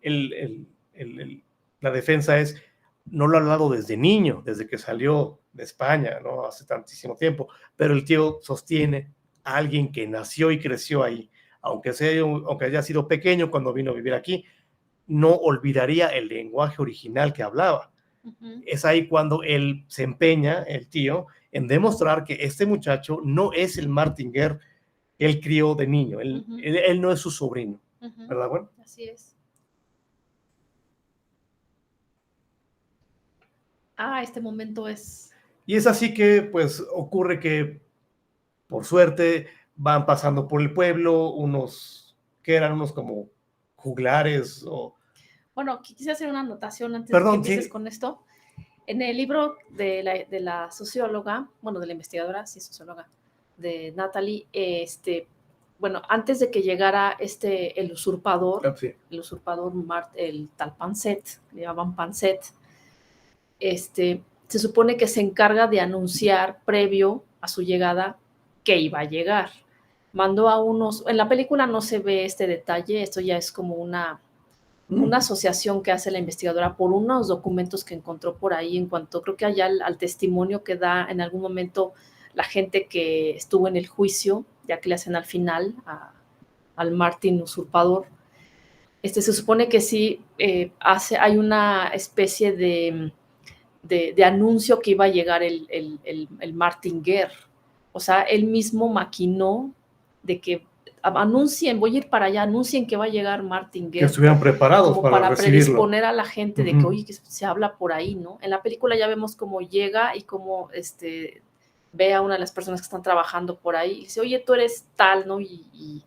la defensa es, no lo ha hablado desde niño, desde que salió de España, ¿no? Hace tantísimo tiempo, pero el tío sostiene a alguien que nació y creció ahí, aunque haya sido pequeño cuando vino a vivir aquí, no olvidaría el lenguaje original que hablaba. Es ahí cuando él se empeña, el tío, en demostrar que este muchacho no es el Martin Guerre que él crió de niño, él no es su sobrino, ¿verdad? Bueno, así es. Este momento es... Y es así que, pues, ocurre que, por suerte, van pasando por el pueblo que eran unos como juglares o... Bueno, quise hacer una anotación antes Perdón, de que empieces sí. con esto. En el libro de la socióloga, bueno, de la investigadora, sí, socióloga, de Natalie, bueno, antes de que llegara el usurpador, Sí. el usurpador el tal Panset, le llamaban Panset, se supone que se encarga de anunciar previo a su llegada que iba a llegar. Mandó a unos, en la película no se ve este detalle, esto ya es como una asociación que hace la investigadora por unos documentos que encontró por ahí en cuanto, creo que allá al testimonio que da en algún momento la gente que estuvo en el juicio, ya que le hacen al final al Martin usurpador. Se supone que sí hay una especie de anuncio que iba a llegar el Martin Guerre. O sea, él mismo maquinó de que anuncien, voy a ir para allá, anuncien que va a llegar Martin Guerre. Que estuvieran preparados como para recibirlo. Predisponer a la gente de que, oye, que se habla por ahí, ¿no? En la película ya vemos cómo llega y cómo ve a una de las personas que están trabajando por ahí y dice, oye, tú eres tal, ¿no? Y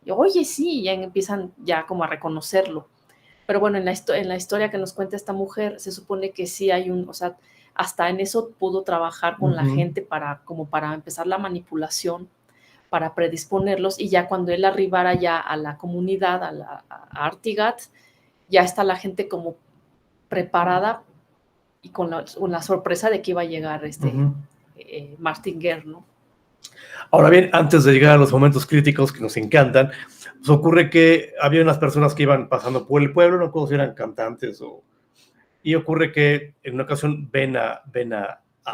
oye, sí, ya empiezan ya como a reconocerlo. Pero bueno, en la historia que nos cuenta esta mujer, se supone que sí hay o sea, hasta en eso pudo trabajar con la gente como para empezar la manipulación, para predisponerlos, y ya cuando él arribara ya a la comunidad, a Artigat, ya está la gente como preparada y con la sorpresa de que iba a llegar Martin ¿no? Ahora bien, antes de llegar a los momentos críticos que nos encantan, pues ocurre que había unas personas que iban pasando por el pueblo, no recuerdo si eran cantantes y ocurre que en una ocasión ven a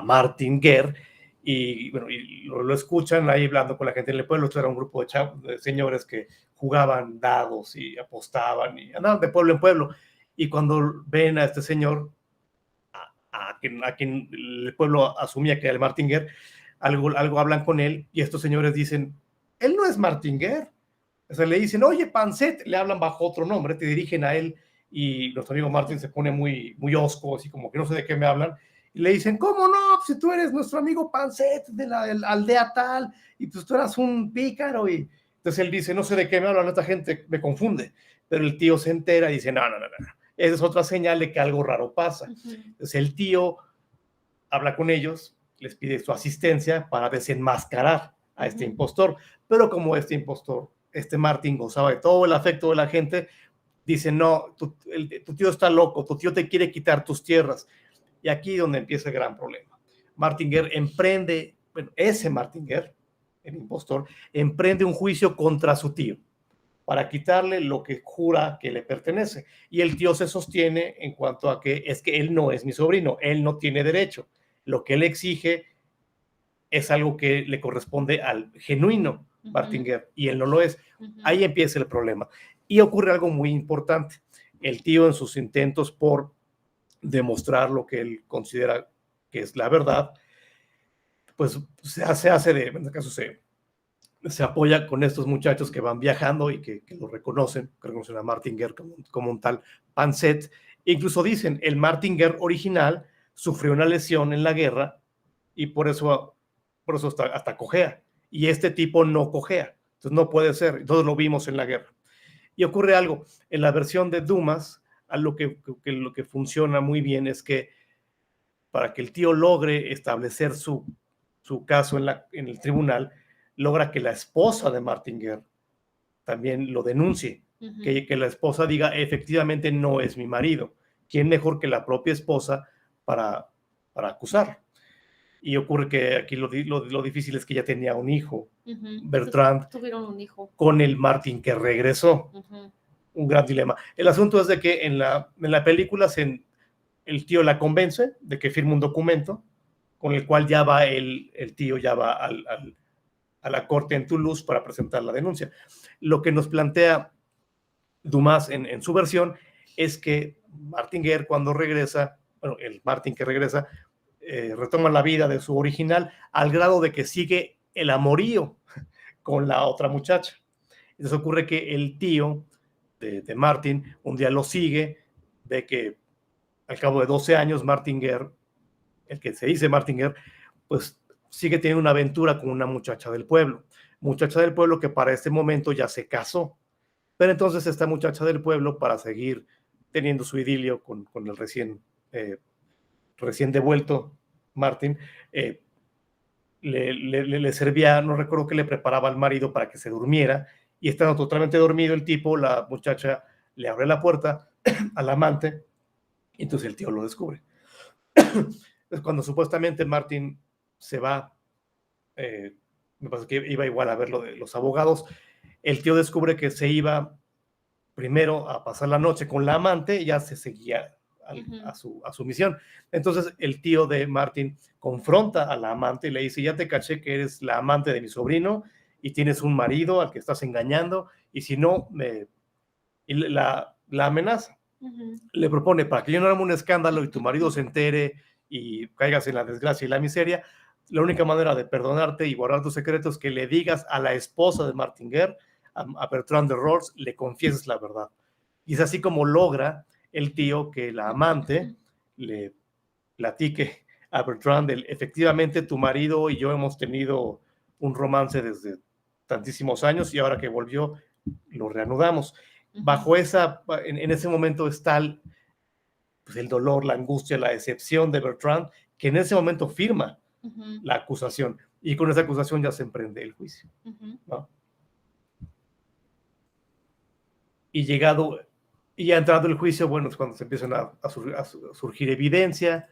Martin Guerre y bueno, y lo escuchan ahí hablando con la gente en el pueblo. Esto era un grupo de señores que jugaban dados y apostaban y andaban de pueblo en pueblo. Y cuando ven a este señor, a quien el pueblo asumía que era el Martin Guerre, algo hablan con él y estos señores dicen, él no es Martin Guerre. O sea, le dicen, oye, Panset, le hablan bajo otro nombre, te dirigen a él y nuestro amigo Martin se pone muy, muy osco, así como que no sé de qué me hablan, y le dicen, ¿cómo no? Si tú eres nuestro amigo Panset de la aldea tal, y pues tú eras un pícaro, y entonces él dice, no sé de qué me hablan, esta gente me confunde, pero el tío se entera y dice, no, esa es otra señal de que algo raro pasa. Entonces el tío habla con ellos, les pide su asistencia para desenmascarar a este impostor, pero como este impostor, este Martin, gozaba de todo el afecto de la gente, dice, no, tu tío está loco, tu tío te quiere quitar tus tierras. Y aquí es donde empieza el gran problema. Martin Guerre emprende, bueno, ese Martin Guerre, el impostor, emprende un juicio contra su tío para quitarle lo que jura que le pertenece. Y el tío se sostiene en cuanto a que es que él no es mi sobrino, él no tiene derecho. Lo que él exige es algo que le corresponde al genuino Martin Guerre, y él no lo es. Ahí empieza el problema. Y ocurre algo muy importante. El tío, en sus intentos por demostrar lo que él considera que es la verdad, pues se hace en este caso se apoya con estos muchachos que van viajando y que lo reconocen a Martin Guerre como un tal Panset. Incluso dicen, el Martin Guerre original sufrió una lesión en la guerra y por eso hasta cojea. Y este tipo no cojea. Entonces no puede ser. Entonces lo vimos en la guerra. Y ocurre algo. En la versión de Dumas, lo que funciona muy bien es que para que el tío logre establecer su caso en el tribunal, logra que la esposa de Martin Guerre también lo denuncie, que la esposa diga, efectivamente no es mi marido. ¿Quién mejor que la propia esposa para acusar? Y ocurre que aquí lo difícil es que ya tenía un hijo, Bertrand, tuvieron un hijo con el Martin que regresó. Un gran dilema. El asunto es de que en la película el tío la convence de que firme un documento con el cual ya va el tío ya va a la corte en Toulouse para presentar la denuncia. Lo que nos plantea Dumas en su versión es que Martin Guerre, cuando regresa, bueno, el Martin que regresa, retoma la vida de su original al grado de que sigue el amorío con la otra muchacha. Entonces ocurre que el tío de Martin un día lo sigue, ve que al cabo de 12 años Martin Guerre, el que se dice Martin Guerre, pues sigue teniendo una aventura con una muchacha del pueblo que para este momento ya se casó. Pero entonces esta muchacha del pueblo, para seguir teniendo su idilio con el recién devuelto Martin, le servía, no recuerdo, que le preparaba al marido para que se durmiera, y estando totalmente dormido el tipo, la muchacha le abre la puerta al amante, y entonces el tío lo descubre. Es cuando supuestamente Martin se va, me parece que iba igual a ver lo de los abogados, el tío descubre que se iba primero a pasar la noche con la amante y ya se seguía a su misión. Entonces el tío de Martin confronta a la amante y le dice, ya te caché que eres la amante de mi sobrino y tienes un marido al que estás engañando, y si no, y la amenaza. Le propone, para que yo no haga un escándalo y tu marido se entere y caigas en la desgracia y la miseria, la única manera de perdonarte y guardar tus secretos es que le digas a la esposa de Martin Guerre, a Bertrand de Rolls, le confieses la verdad. Y es así como logra el tío que la amante le platique a Bertrand, efectivamente tu marido y yo hemos tenido un romance desde tantísimos años y ahora que volvió lo reanudamos. bajo en ese momento está pues el dolor, la angustia, la decepción de Bertrand, que en ese momento firma la acusación, y con esa acusación ya se emprende el juicio, ¿no? Y ya entrado el juicio, bueno, es cuando se empiezan a surgir evidencia.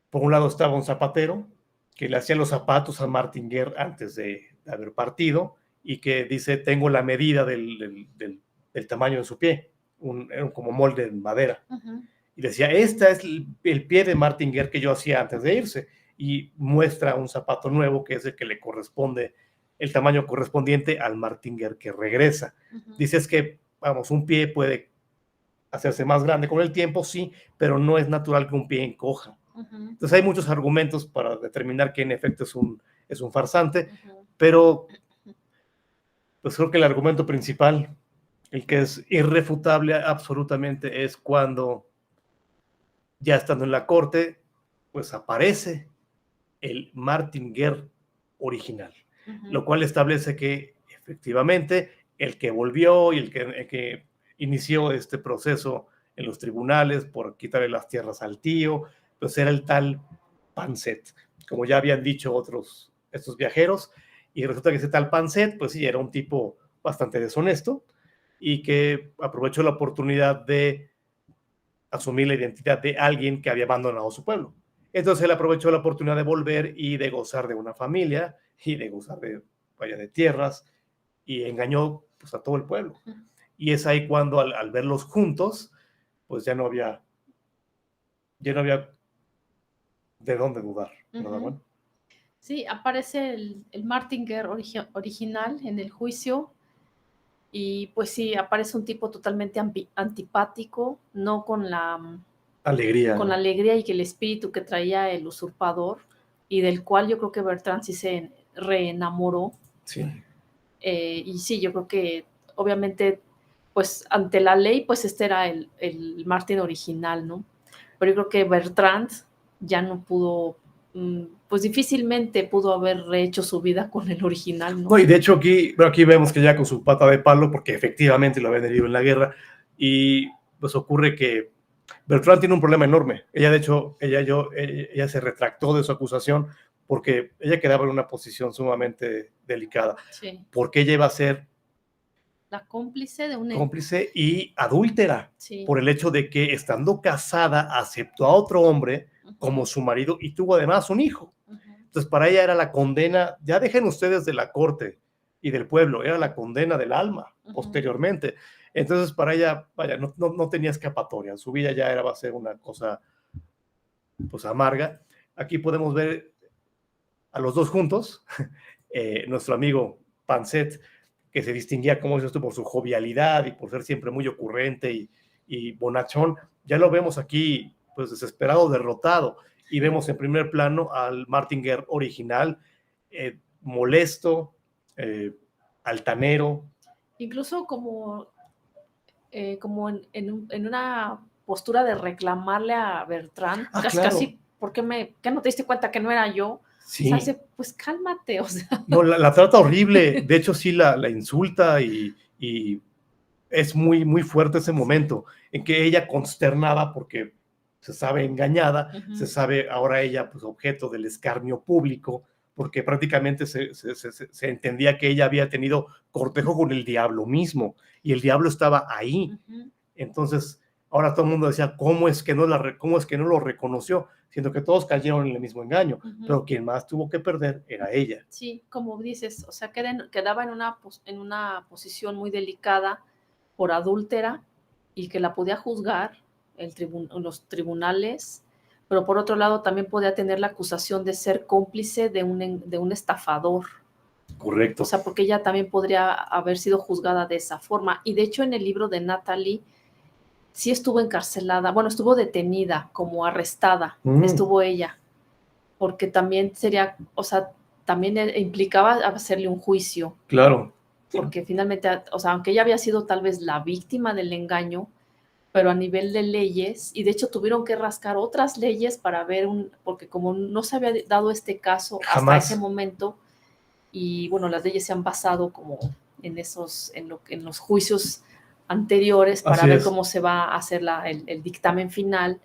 Por un lado estaba un zapatero que le hacía los zapatos a Martin Guerre antes de haber partido, y que dice, tengo la medida del tamaño de su pie, era como molde de madera. Y decía, esta es el pie de Martin Guerre que yo hacía antes de irse, y muestra un zapato nuevo que es el que le corresponde, el tamaño correspondiente al Martin Guerre que regresa. Dice, es que, vamos, un pie puede hacerse más grande con el tiempo, sí, pero no es natural que un pie encoja. Entonces hay muchos argumentos para determinar que en efecto es un farsante, pero pues creo que el argumento principal, el que es irrefutable absolutamente, es cuando, ya estando en la corte, pues aparece el Martin Guerre original, lo cual establece que efectivamente el que volvió y el que inició este proceso en los tribunales por quitarle las tierras al tío, pues era el tal Panset, como ya habían dicho estos viajeros, y resulta que ese tal Panset, pues sí, era un tipo bastante deshonesto y que aprovechó la oportunidad de asumir la identidad de alguien que había abandonado su pueblo. Entonces él aprovechó la oportunidad de volver y de gozar de una familia y de gozar de tierras, y engañó pues a todo el pueblo. Y es ahí cuando al verlos juntos, pues ya no había de dónde dudar, ¿verdad, Juan? Sí, aparece el Martin Guerre original en el juicio, y pues sí, aparece un tipo totalmente antipático, no con la alegría, con la alegría y que el espíritu que traía el usurpador, y del cual yo creo que Bertrand sí se reenamoró. Sí. Y sí, yo creo que obviamente, pues ante la ley, pues este era el Martin original, ¿no? Pero yo creo que Bertrand ya no pudo, pues difícilmente pudo haber rehecho su vida con el original, ¿no? No, y de hecho aquí vemos que ya con su pata de palo, porque efectivamente lo habían herido en la guerra, y pues ocurre que Bertrand tiene un problema enorme. Ella, de hecho, ella se retractó de su acusación porque ella quedaba en una posición sumamente delicada. Sí. Porque ella iba a ser la cómplice de una cómplice y adúltera, sí. por el hecho de que, estando casada, aceptó a otro hombre como su marido y tuvo además un hijo. Entonces para ella era la condena, ya dejen ustedes de la corte y del pueblo, era la condena del alma posteriormente. Entonces para ella, vaya, no tenía escapatoria, su vida ya va a ser una cosa pues amarga. Aquí podemos ver a los dos juntos, nuestro amigo Panset, que se distinguía, como dices tú, por su jovialidad y por ser siempre muy ocurrente y bonachón. Ya lo vemos aquí, pues desesperado, derrotado, y vemos en primer plano al Martin Guerre original, molesto, altanero. Incluso como en una postura de reclamarle a Bertrand, casi, ¿por qué no te diste cuenta que no era yo? Sí. O sea, pues cálmate, o sea. No, la trata horrible, de hecho sí la insulta, y es muy, muy fuerte ese momento en que ella, consternada porque se sabe engañada, se sabe ahora ella pues objeto del escarnio público, porque prácticamente se entendía que ella había tenido cortejo con el diablo mismo, y el diablo estaba ahí. Entonces ahora todo el mundo decía, ¿cómo es que no lo reconoció? Siendo que todos cayeron en el mismo engaño, pero quien más tuvo que perder era ella. Sí, como dices, o sea, quedaba en una posición muy delicada por adúltera, y que la podía juzgar los tribunales, pero por otro lado también podía tener la acusación de ser cómplice de un estafador. Correcto. O sea, porque ella también podría haber sido juzgada de esa forma. Y de hecho en el libro de Natalie sí estuvo encarcelada, bueno, estuvo detenida, como arrestada, estuvo ella, porque también sería, o sea, también implicaba hacerle un juicio. Claro. Porque finalmente, o sea, aunque ella había sido tal vez la víctima del engaño, pero a nivel de leyes, y de hecho tuvieron que rascar otras leyes para ver porque como no se había dado este caso hasta ese momento, y bueno, las leyes se han basado como en los juicios anteriores para Así ver es. cómo se va a hacer el dictamen final,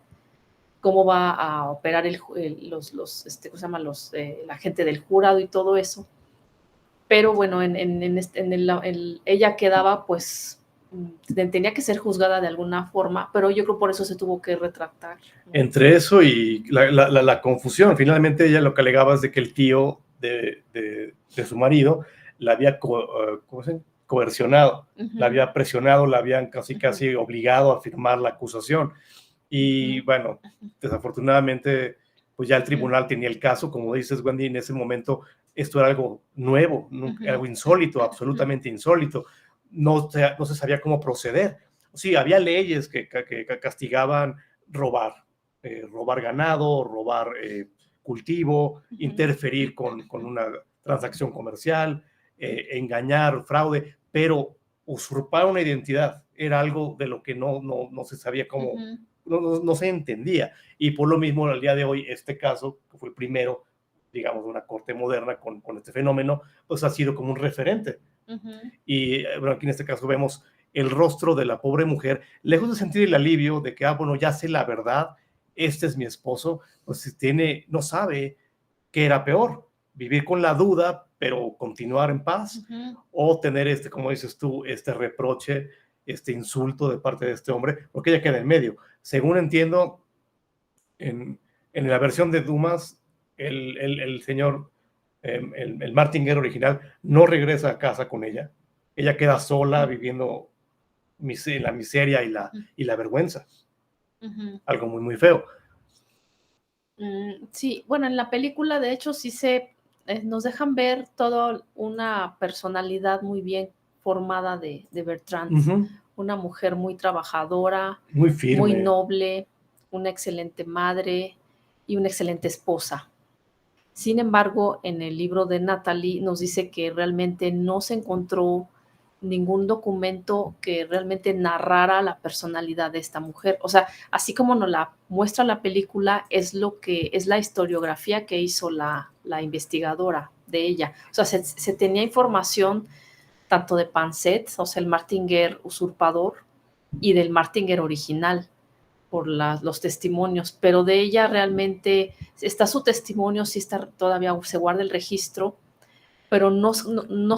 cómo va a operar ¿cómo se llama? La gente del jurado y todo eso. Pero bueno, ella quedaba, pues, tenía que ser juzgada de alguna forma, pero yo creo por eso se tuvo que retractar, ¿no? Entre eso y la confusión, finalmente ella lo que alegaba es de que el tío de su marido la había coercionado, la había presionado, la habían casi obligado a firmar la acusación. Y bueno, desafortunadamente, pues ya el tribunal tenía el caso, como dices, Wendy, en ese momento esto era algo nuevo, algo insólito, absolutamente insólito. No se sabía cómo proceder. Sí, había leyes que castigaban robar ganado, robar cultivo, interferir con una transacción comercial, engañar, fraude, pero usurpar una identidad era algo de lo que no se sabía cómo, no se entendía. Y por lo mismo, al día de hoy, este caso, que fue el primero, digamos, de una corte moderna con este fenómeno, pues ha sido como un referente. Y bueno, aquí en este caso vemos el rostro de la pobre mujer, lejos de sentir el alivio de que, bueno, ya sé la verdad, este es mi esposo, pues no sabe qué era peor, vivir con la duda, pero continuar en paz, o tener como dices tú, este reproche, este insulto de parte de este hombre, porque ella queda en medio. Según entiendo, en la versión de Dumas, el señor, el Martinger original, no regresa a casa con ella. Ella queda sola, viviendo en la miseria y la vergüenza. Algo muy, muy feo. Sí, bueno, en la película, de hecho, sí nos dejan ver toda una personalidad muy bien formada de Bertrand. Una mujer muy trabajadora, muy firme, muy noble, una excelente madre y una excelente esposa. Sin embargo, en el libro de Natalie nos dice que realmente no se encontró ningún documento que realmente narrara la personalidad de esta mujer. O sea, así como nos la muestra la película, es la historiografía que hizo la investigadora de ella. O sea, se tenía información tanto de Panset, o sea, el Martinger usurpador, y del Martinger original, por los testimonios, pero de ella realmente está su testimonio, sí está, todavía se guarda el registro, pero no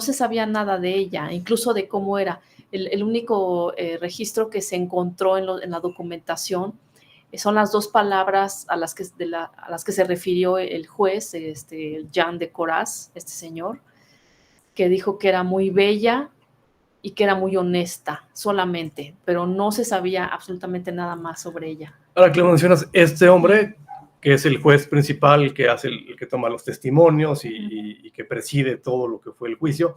se sabía nada de ella, incluso de cómo era. El único registro que se encontró en la documentación son las dos palabras a las que se refirió el juez, Jean de Coraz, este señor, que dijo que era muy bella y que era muy honesta solamente, pero no se sabía absolutamente nada más sobre ella. Ahora que lo mencionas, este hombre, que es el juez principal, el que toma los testimonios y que preside todo lo que fue el juicio,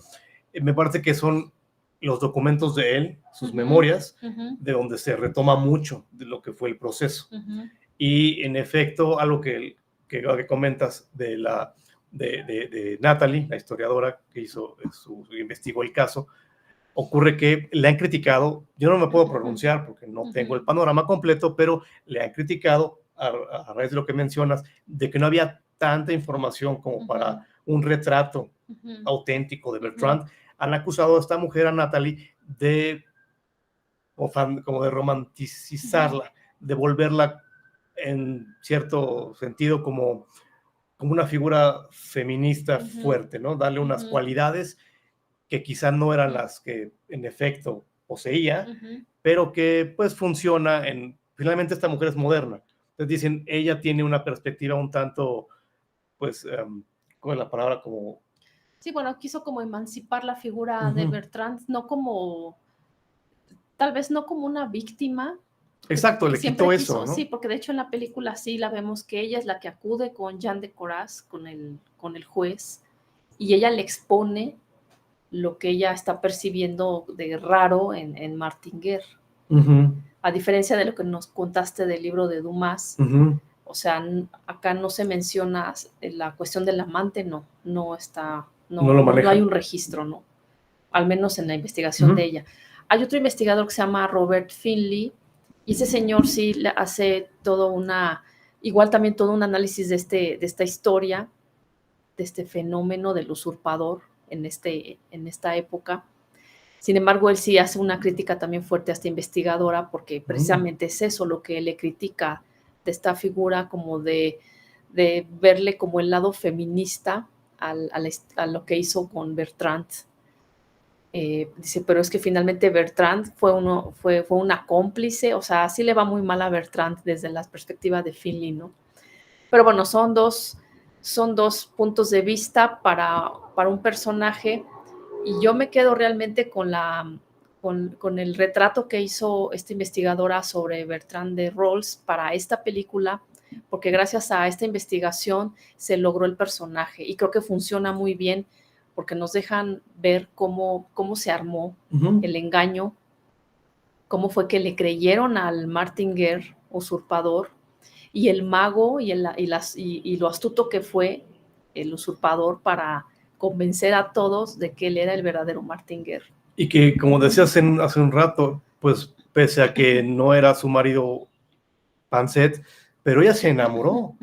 me parece que son los documentos de él, sus memorias, de donde se retoma mucho de lo que fue el proceso. Y en efecto, algo que comentas de Natalie, la historiadora que investigó el caso, ocurre que le han criticado, yo no me puedo pronunciar porque no tengo el panorama completo, pero le han criticado a raíz de lo que mencionas, de que no había tanta información como para un retrato auténtico de Bertrand. Han acusado a esta mujer, a Natalie, como de romanticizarla, de volverla en cierto sentido como una figura feminista fuerte, ¿no? Darle unas cualidades que quizá no eran las que en efecto poseía, pero que pues funciona finalmente esta mujer es moderna. Entonces dicen, ella tiene una perspectiva un tanto, pues, ¿cuál es la palabra? Como... Sí, bueno, quiso como emancipar la figura de Bertrand, tal vez no como una víctima. Exacto, le quitó eso, ¿no? Sí, porque de hecho en la película sí la vemos que ella es la que acude con Jean de Coraz, con el juez, y ella le expone lo que ella está percibiendo de raro en Martinger. A diferencia de lo que nos contaste del libro de Dumas, o sea, acá no se menciona la cuestión del amante, no está, no hay un registro, ¿no? Al menos en la investigación de ella. Hay otro investigador que se llama Robert Finley, y ese señor sí le hace igual también todo un análisis de esta historia, de este fenómeno del usurpador en esta época. Sin embargo, él sí hace una crítica también fuerte a esta investigadora, porque precisamente es eso lo que él le critica de esta figura, como de verle como el lado feminista a lo que hizo con Bertrand. Dice, pero es que finalmente Bertrand fue una cómplice, o sea, sí le va muy mal a Bertrand desde la perspectiva de Finley, ¿no? Pero bueno, son dos puntos de vista para un personaje, y yo me quedo realmente con el retrato que hizo esta investigadora sobre Bertrand de Rolls para esta película, porque gracias a esta investigación se logró el personaje, y creo que funciona muy bien, porque nos dejan ver cómo se armó el engaño, cómo fue que le creyeron al Martinger usurpador, y el mago y lo astuto que fue el usurpador para convencer a todos de que él era el verdadero Martinger. Y que, como decías hace un rato, pues pese a que no era su marido Pansett, pero ella se enamoró.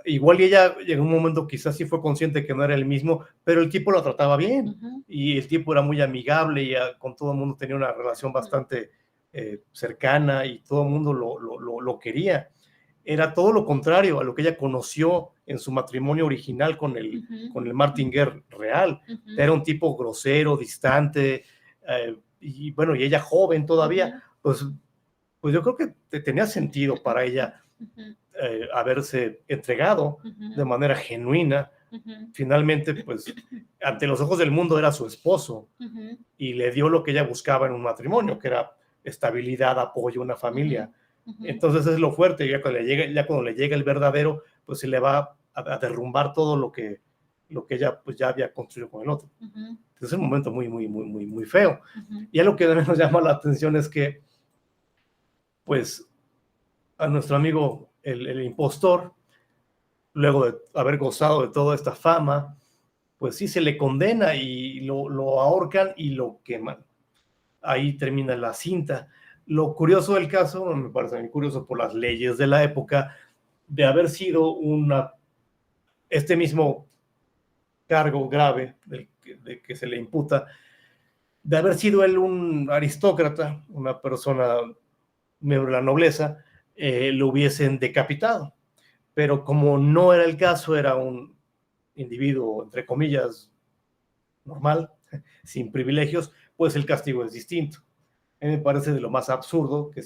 Igual y ella en un momento quizás sí fue consciente que no era el mismo, pero el tipo lo trataba bien, y el tipo era muy amigable y con todo el mundo tenía una relación bastante cercana, y todo el mundo lo quería. Era todo lo contrario a lo que ella conoció en su matrimonio original con el Martinger real. Era un tipo grosero, distante, y bueno, y ella joven todavía, pues yo creo que tenía sentido para ella haberse entregado de manera genuina. Finalmente, pues, ante los ojos del mundo era su esposo, y le dio lo que ella buscaba en un matrimonio, que era estabilidad, apoyo, una familia. Entonces es lo fuerte, ya cuando le llega el verdadero, pues se le va a derrumbar todo lo que ella pues ya había construido con el otro. Entonces es un momento muy, muy, muy, muy, muy feo. Y algo que nos llama la atención es que, pues, a nuestro amigo el impostor, luego de haber gozado de toda esta fama, pues sí se le condena y lo ahorcan y lo queman. Ahí termina la cinta. Lo curioso del caso, me parece muy curioso por las leyes de la época, de haber sido este mismo cargo grave de que se le imputa, de haber sido él un aristócrata, una persona miembro de la nobleza, lo hubiesen decapitado. Pero como no era el caso, era un individuo, entre comillas, normal, sin privilegios, pues el castigo es distinto. A mí me parece de lo más absurdo que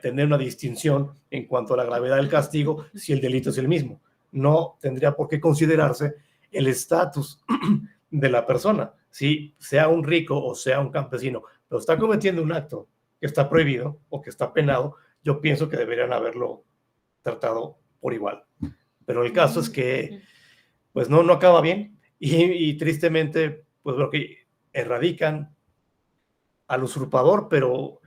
tener una distinción en cuanto a la gravedad del castigo si el delito es el mismo. No tendría por qué considerarse el estatus de la persona, si sea un rico o sea un campesino, pero está cometiendo un acto que está prohibido o que está penado. Yo pienso que deberían haberlo tratado por igual. Pero el caso es que pues no acaba bien, y tristemente pues lo que erradican al usurpador, pero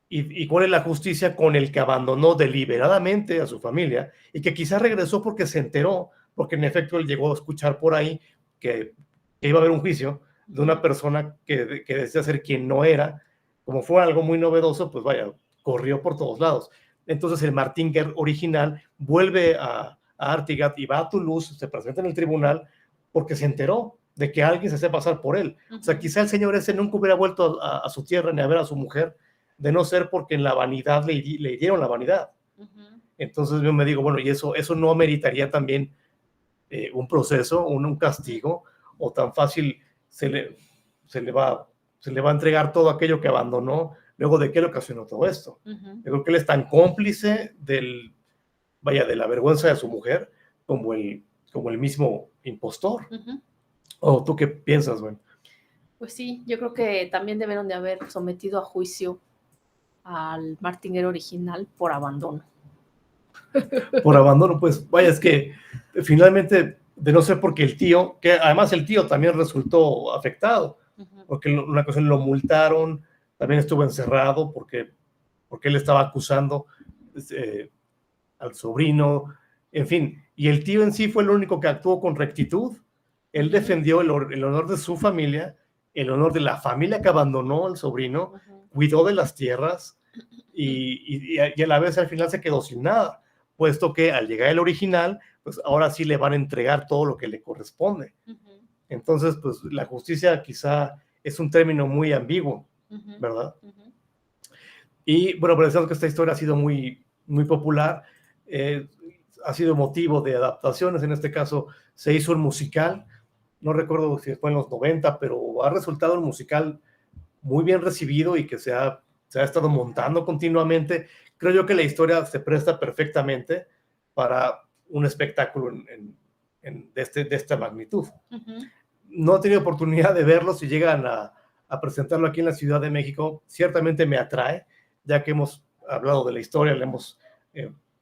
¿y cuál es la justicia con el que abandonó deliberadamente a su familia y que quizás regresó porque se enteró, porque en efecto él llegó a escuchar por ahí que iba a haber un juicio de una persona que decía ser quien no era? Como fue algo muy novedoso, pues vaya, corrió por todos lados. Entonces el Martinger original vuelve a Artigat y va a Toulouse, se presenta en el tribunal porque se enteró de que alguien se hace pasar por él. O sea, quizá el señor ese nunca hubiera vuelto a su tierra ni a ver a su mujer, de no ser porque en la vanidad le dieron la vanidad. Entonces yo me digo, bueno, y eso no ameritaría también un proceso, un castigo, o tan fácil se le va a entregar todo aquello que abandonó. Luego, ¿de qué le ocasionó todo esto? Yo creo que él es tan cómplice de la vergüenza de su mujer como el mismo impostor. ¿O tú qué piensas, güey? Pues sí, yo creo que también debieron de haber sometido a juicio al Martinger original por abandono. Por abandono, pues vaya, es que finalmente, de no ser porque el tío, que además el tío también resultó afectado, porque una cosa lo multaron, también estuvo encerrado porque él estaba acusando al sobrino, en fin, y el tío en sí fue el único que actuó con rectitud. Él defendió el honor de su familia, el honor de la familia que abandonó al sobrino, cuidó de las tierras, y a la vez al final se quedó sin nada, puesto que al llegar el original, pues ahora sí le van a entregar todo lo que le corresponde. Entonces, pues la justicia quizá es un término muy ambiguo, ¿verdad? Ujú. Y bueno, pensamos que esta historia ha sido muy, muy popular, ha sido motivo de adaptaciones. En este caso se hizo un musical, no recuerdo si fue en los 90, pero ha resultado un musical muy bien recibido y que se ha estado montando continuamente. Creo yo que la historia se presta perfectamente para un espectáculo de esta magnitud. Ujú. No he tenido oportunidad de verlo. Si llegan a presentarlo aquí en la Ciudad de México, ciertamente me atrae, ya que hemos hablado de la historia, la hemos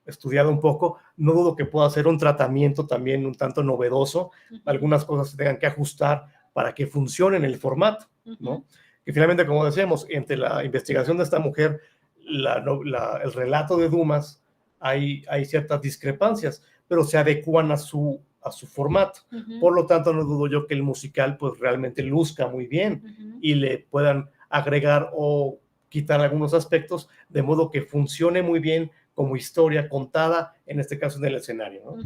estudiado un poco. No dudo que pueda ser un tratamiento también un tanto novedoso. Algunas cosas se tengan que ajustar para que funcione en el formato, ¿no? Que finalmente, como decíamos, entre la investigación de esta mujer, el relato de Dumas, hay ciertas discrepancias, pero se adecuan a su formato. Por lo tanto, no dudo yo que el musical pues realmente luzca muy bien y le puedan agregar o quitar algunos aspectos, de modo que funcione muy bien como historia contada, en este caso en el escenario, ¿no?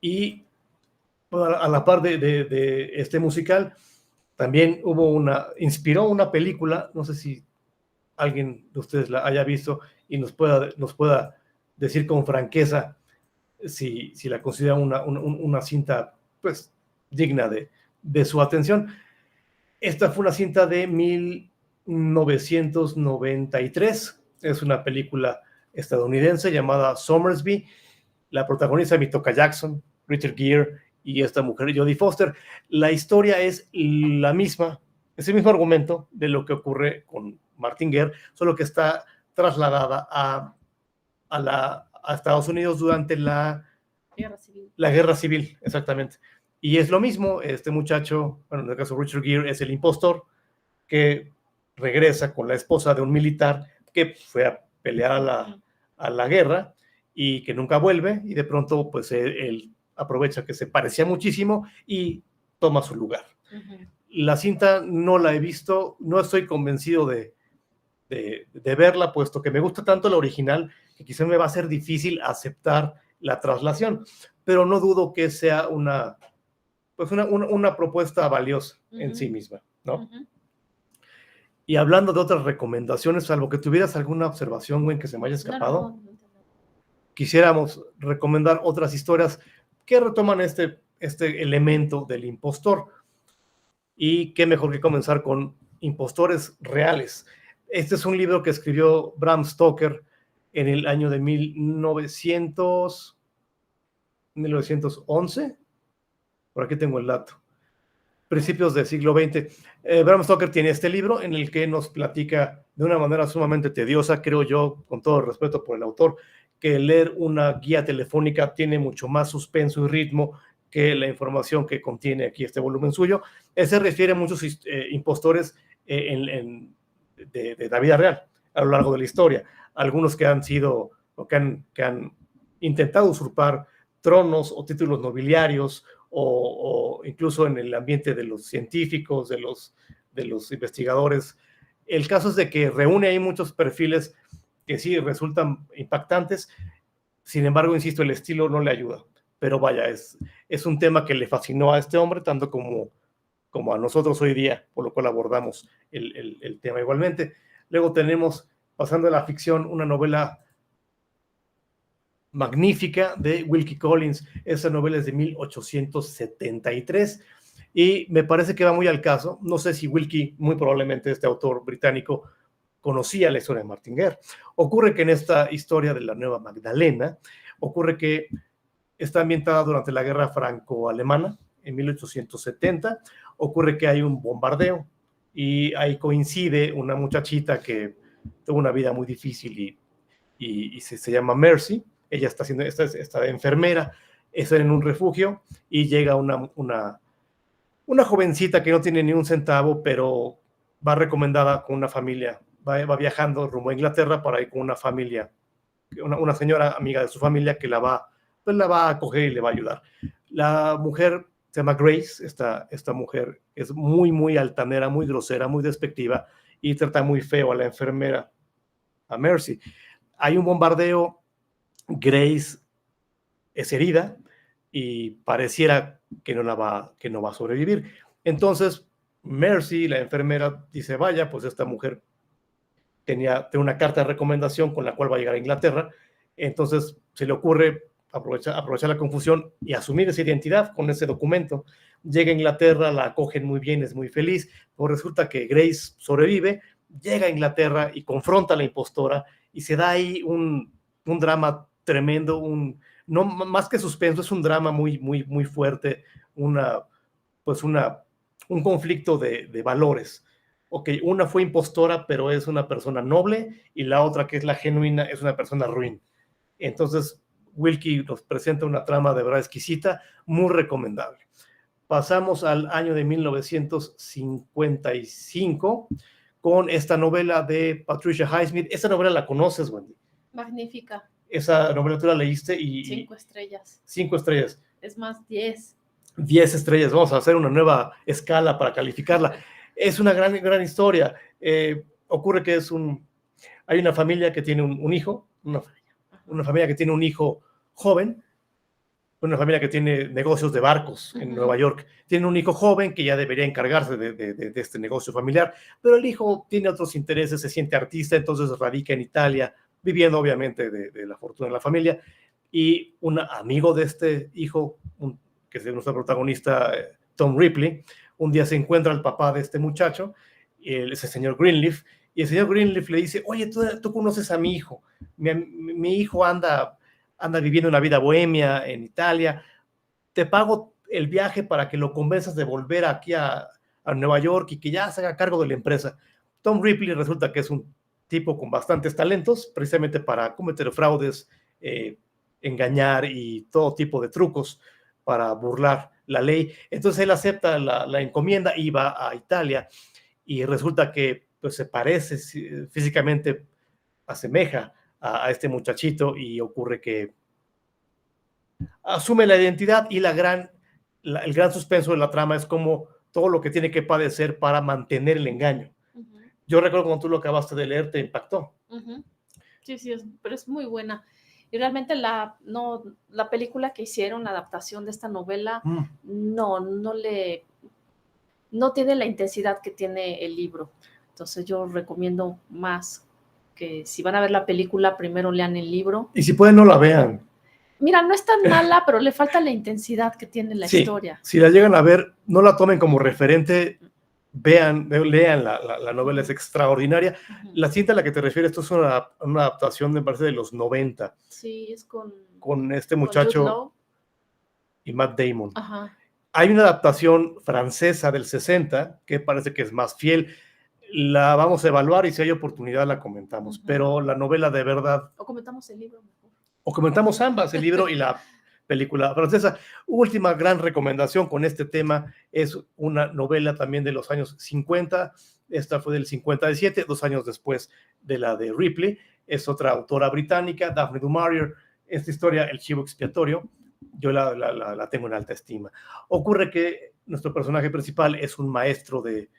Y a la par de este musical, también inspiró una película, no sé si alguien de ustedes la haya visto y nos pueda decir con franqueza si la considera una cinta pues digna de su atención. Esta fue una cinta de 1993, es una película estadounidense llamada Somersby. La protagoniza Mitoka Jackson, Richard Gere y esta mujer Jodie Foster. La historia es la misma, es el mismo argumento de lo que ocurre con Martin Guerre, solo que está trasladada a Estados Unidos durante la Guerra Civil, exactamente. Y es lo mismo, este muchacho, bueno, en el caso de Richard Gere, es el impostor que regresa con la esposa de un militar que fue a pelear a la guerra y que nunca vuelve, y de pronto pues él aprovecha que se parecía muchísimo y toma su lugar. La cinta no la he visto, no estoy convencido de verla, puesto que me gusta tanto la original que quizá me va a ser difícil aceptar la traslación, pero no dudo que sea una propuesta valiosa en sí misma, ¿no? Y hablando de otras recomendaciones, salvo que tuvieras alguna observación, güey, que se me haya escapado, quisiéramos recomendar otras historias que retoman este elemento del impostor. Y qué mejor que comenzar con impostores reales. Este es un libro que escribió Bram Stoker en el año de 1911. Por aquí tengo el dato. Principios del siglo XX. Bram Stoker tiene este libro en el que nos platica de una manera sumamente tediosa, creo yo, con todo el respeto por el autor, que leer una guía telefónica tiene mucho más suspenso y ritmo que la información que contiene aquí este volumen suyo. Él se refiere a muchos impostores de la vida real a lo largo de la historia. Algunos que han sido o que han intentado usurpar tronos o títulos nobiliarios, o incluso en el ambiente de los científicos, de los investigadores. El caso es de que reúne ahí muchos perfiles que sí resultan impactantes. Sin embargo, insisto, el estilo no le ayuda. Pero vaya, es un tema que le fascinó a este hombre, tanto como a nosotros hoy día, por lo cual abordamos el tema igualmente. Luego tenemos, pasando a la ficción, una novela magnífica de Wilkie Collins. Esa novela es de 1873 y me parece que va muy al caso. No sé si Wilkie, muy probablemente este autor británico, conocía la historia de Martin Guerre. Ocurre que en esta historia de la Nueva Magdalena, ocurre que está ambientada durante la Guerra Franco-Alemana, en 1870. Ocurre que hay un bombardeo y ahí coincide una muchachita que tuvo una vida muy difícil y se llama Mercy. Ella está de enfermera, está en un refugio y llega una jovencita que no tiene ni un centavo, pero va recomendada con una familia, va viajando rumbo a Inglaterra para ir con una familia, una señora amiga de su familia que la va a acoger y le va a ayudar. La mujer se llama Grace, esta mujer es muy, muy altanera, muy grosera, muy despectiva y trata muy feo a la enfermera, a Mercy. Hay un bombardeo, Grace es herida y pareciera que no va a sobrevivir. Entonces, Mercy, la enfermera, dice, vaya, pues esta mujer tiene una carta de recomendación con la cual va a llegar a Inglaterra, entonces se le ocurre aprovechar la confusión y asumir esa identidad con ese documento. Llega a Inglaterra, la acogen muy bien, es muy feliz, pero resulta que Grace sobrevive, llega a Inglaterra y confronta a la impostora y se da ahí un drama tremendo, no más que suspenso, es un drama muy, muy, muy fuerte, un conflicto de valores. Ok, una fue impostora, pero es una persona noble, y la otra, que es la genuina, es una persona ruin. Entonces, Wilkie nos presenta una trama de verdad exquisita, muy recomendable. Pasamos al año de 1955 con esta novela de Patricia Highsmith. Esta novela la conoces, Wendy. Magnífica. Esa novela tú la leíste y... 5 estrellas. 5 estrellas. Es más, 10. 10 estrellas. Vamos a hacer una nueva escala para calificarla. Es una gran, gran historia. Ocurre que hay una familia que tiene un hijo, una familia que tiene un hijo joven, una familia que tiene negocios de barcos en Nueva York. Tiene un hijo joven que ya debería encargarse de este negocio familiar, pero el hijo tiene otros intereses, se siente artista, entonces radica en Italia, viviendo obviamente de la fortuna de la familia, y un amigo de este hijo, que es nuestro protagonista, Tom Ripley, un día se encuentra el papá de este muchacho, ese señor Greenleaf, y el señor Greenleaf le dice, oye, tú conoces a mi hijo, mi hijo anda viviendo una vida bohemia en Italia, te pago el viaje para que lo convenzas de volver aquí a Nueva York y que ya se haga cargo de la empresa. Tom Ripley resulta que es un tipo con bastantes talentos, precisamente para cometer fraudes, engañar y todo tipo de trucos para burlar la ley. Entonces él acepta la encomienda y va a Italia, y resulta que pues, se parece físicamente, asemeja a este muchachito, y ocurre que asume la identidad, y el gran suspenso de la trama es como todo lo que tiene que padecer para mantener el engaño. Yo recuerdo cuando tú lo acabaste de leer, te impactó. Sí, pero es muy buena. Y realmente la película que hicieron, la adaptación de esta novela, no tiene la intensidad que tiene el libro. Entonces yo recomiendo más que si van a ver la película, primero lean el libro. Y si pueden, no la vean. Mira, no es tan mala, pero le falta la intensidad que tiene la historia. Si la llegan a ver, no la tomen como referente, lean la novela, es extraordinaria. La cinta a la que te refieres, esto es una adaptación, me parece, de los 90. Sí, es con este muchacho y Matt Damon. Ajá. Hay una adaptación francesa del 60 que parece que es más fiel. La vamos a evaluar y si hay oportunidad la comentamos, pero la novela de verdad... O comentamos el libro mejor. O comentamos ambas, el libro y la película francesa. Última gran recomendación con este tema es una novela también de los años 50. Esta fue del 57, 2 años después de la de Ripley. Es otra autora británica, Daphne du Maurier. Esta historia, El chivo expiatorio, yo la tengo en alta estima. Ocurre que nuestro personaje principal es un maestro de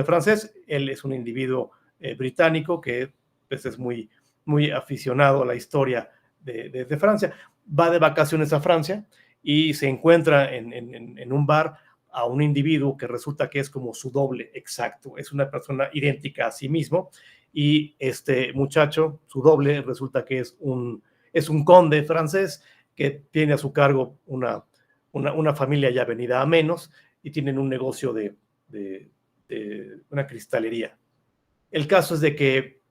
francés. Él es un individuo británico que pues, es muy, muy aficionado a la historia de Francia. Va de vacaciones a Francia y se encuentra en un bar a un individuo que resulta que es como su doble exacto. Es una persona idéntica a sí mismo, y este muchacho, su doble, resulta que es un conde francés que tiene a su cargo una familia ya venida a menos, y tienen un negocio de una cristalería. El caso es de que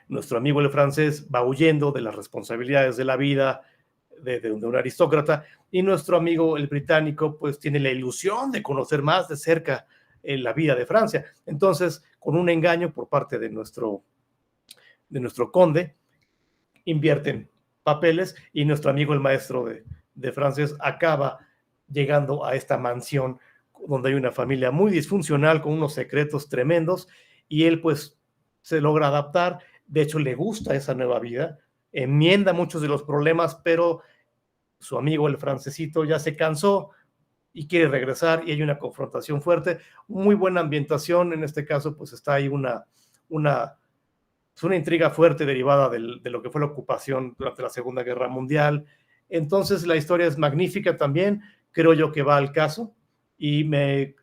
nuestro amigo el francés va huyendo de las responsabilidades de la vida de un aristócrata, y nuestro amigo el británico pues tiene la ilusión de conocer más de cerca la vida de Francia. Entonces, con un engaño por parte de nuestro conde, invierten papeles, y nuestro amigo el maestro de francés acaba llegando a esta mansión donde hay una familia muy disfuncional con unos secretos tremendos, y él pues se logra adaptar. De hecho, le gusta esa nueva vida, enmienda muchos de los problemas, pero su amigo el francesito ya se cansó y quiere regresar, y hay una confrontación fuerte. Muy buena ambientación, en este caso pues está ahí una intriga fuerte derivada de lo que fue la ocupación durante la Segunda Guerra Mundial. Entonces la historia es magnífica también, creo yo que va al caso, y me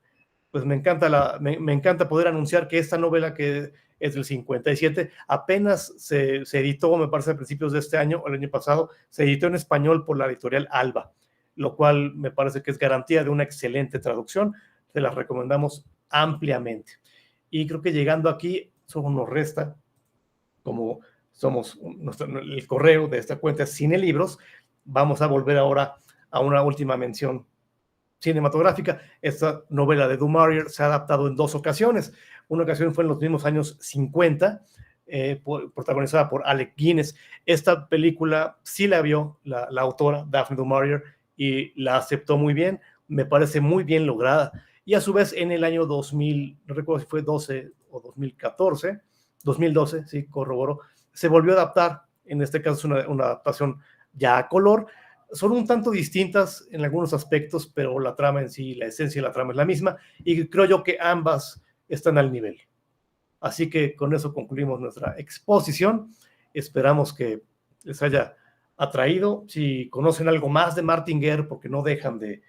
pues me encanta poder anunciar que esta novela, que es del 57, apenas se editó, me parece, a principios de este año o el año pasado, se editó en español por la editorial Alba, lo cual me parece que es garantía de una excelente traducción. Se las recomendamos ampliamente. Y creo que llegando aquí, solo nos resta, como somos el correo de esta cuenta Cine Libros, vamos a volver ahora a una última mención cinematográfica. Esta novela de Du Maurier se ha adaptado en 2 ocasiones. Una ocasión fue en los mismos años 50, protagonizada por Alec Guinness. Esta película sí la vio la autora, Daphne Du Maurier, y la aceptó muy bien. Me parece muy bien lograda. Y a su vez, en el año 2000, no recuerdo si fue 12 o 2014, 2012, sí, corroboró, se volvió a adaptar. En este caso es una adaptación ya a color. Son un tanto distintas en algunos aspectos, pero la trama en sí, la esencia de la trama es la misma, y creo yo que ambas están al nivel. Así que con eso concluimos nuestra exposición. Esperamos que les haya atraído. Si conocen algo más de Martin Guerre, porque no dejan de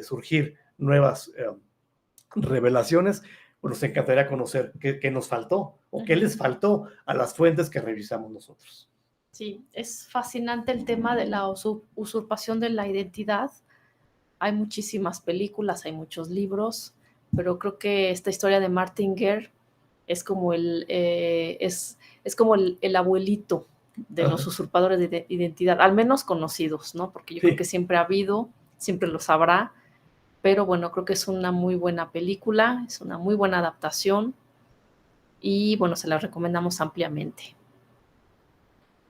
surgir nuevas revelaciones, pues nos encantaría conocer qué nos faltó o qué les faltó a las fuentes que revisamos nosotros. Sí, es fascinante el tema de la usurpación de la identidad. Hay muchísimas películas, hay muchos libros, pero creo que esta historia de Martin Guerre es como es como el abuelito de los usurpadores de identidad, al menos conocidos, ¿no? Porque yo creo que siempre ha habido, siempre los habrá, pero bueno, creo que es una muy buena película, es una muy buena adaptación y bueno, se la recomendamos ampliamente.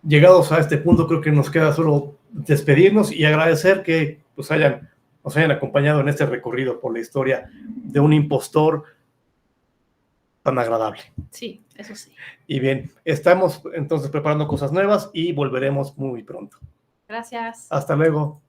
Llegados a este punto, creo que nos queda solo despedirnos y agradecer que pues, nos hayan acompañado en este recorrido por la historia de un impostor tan agradable. Sí, eso sí. Y bien, estamos entonces preparando cosas nuevas y volveremos muy pronto. Gracias. Hasta luego.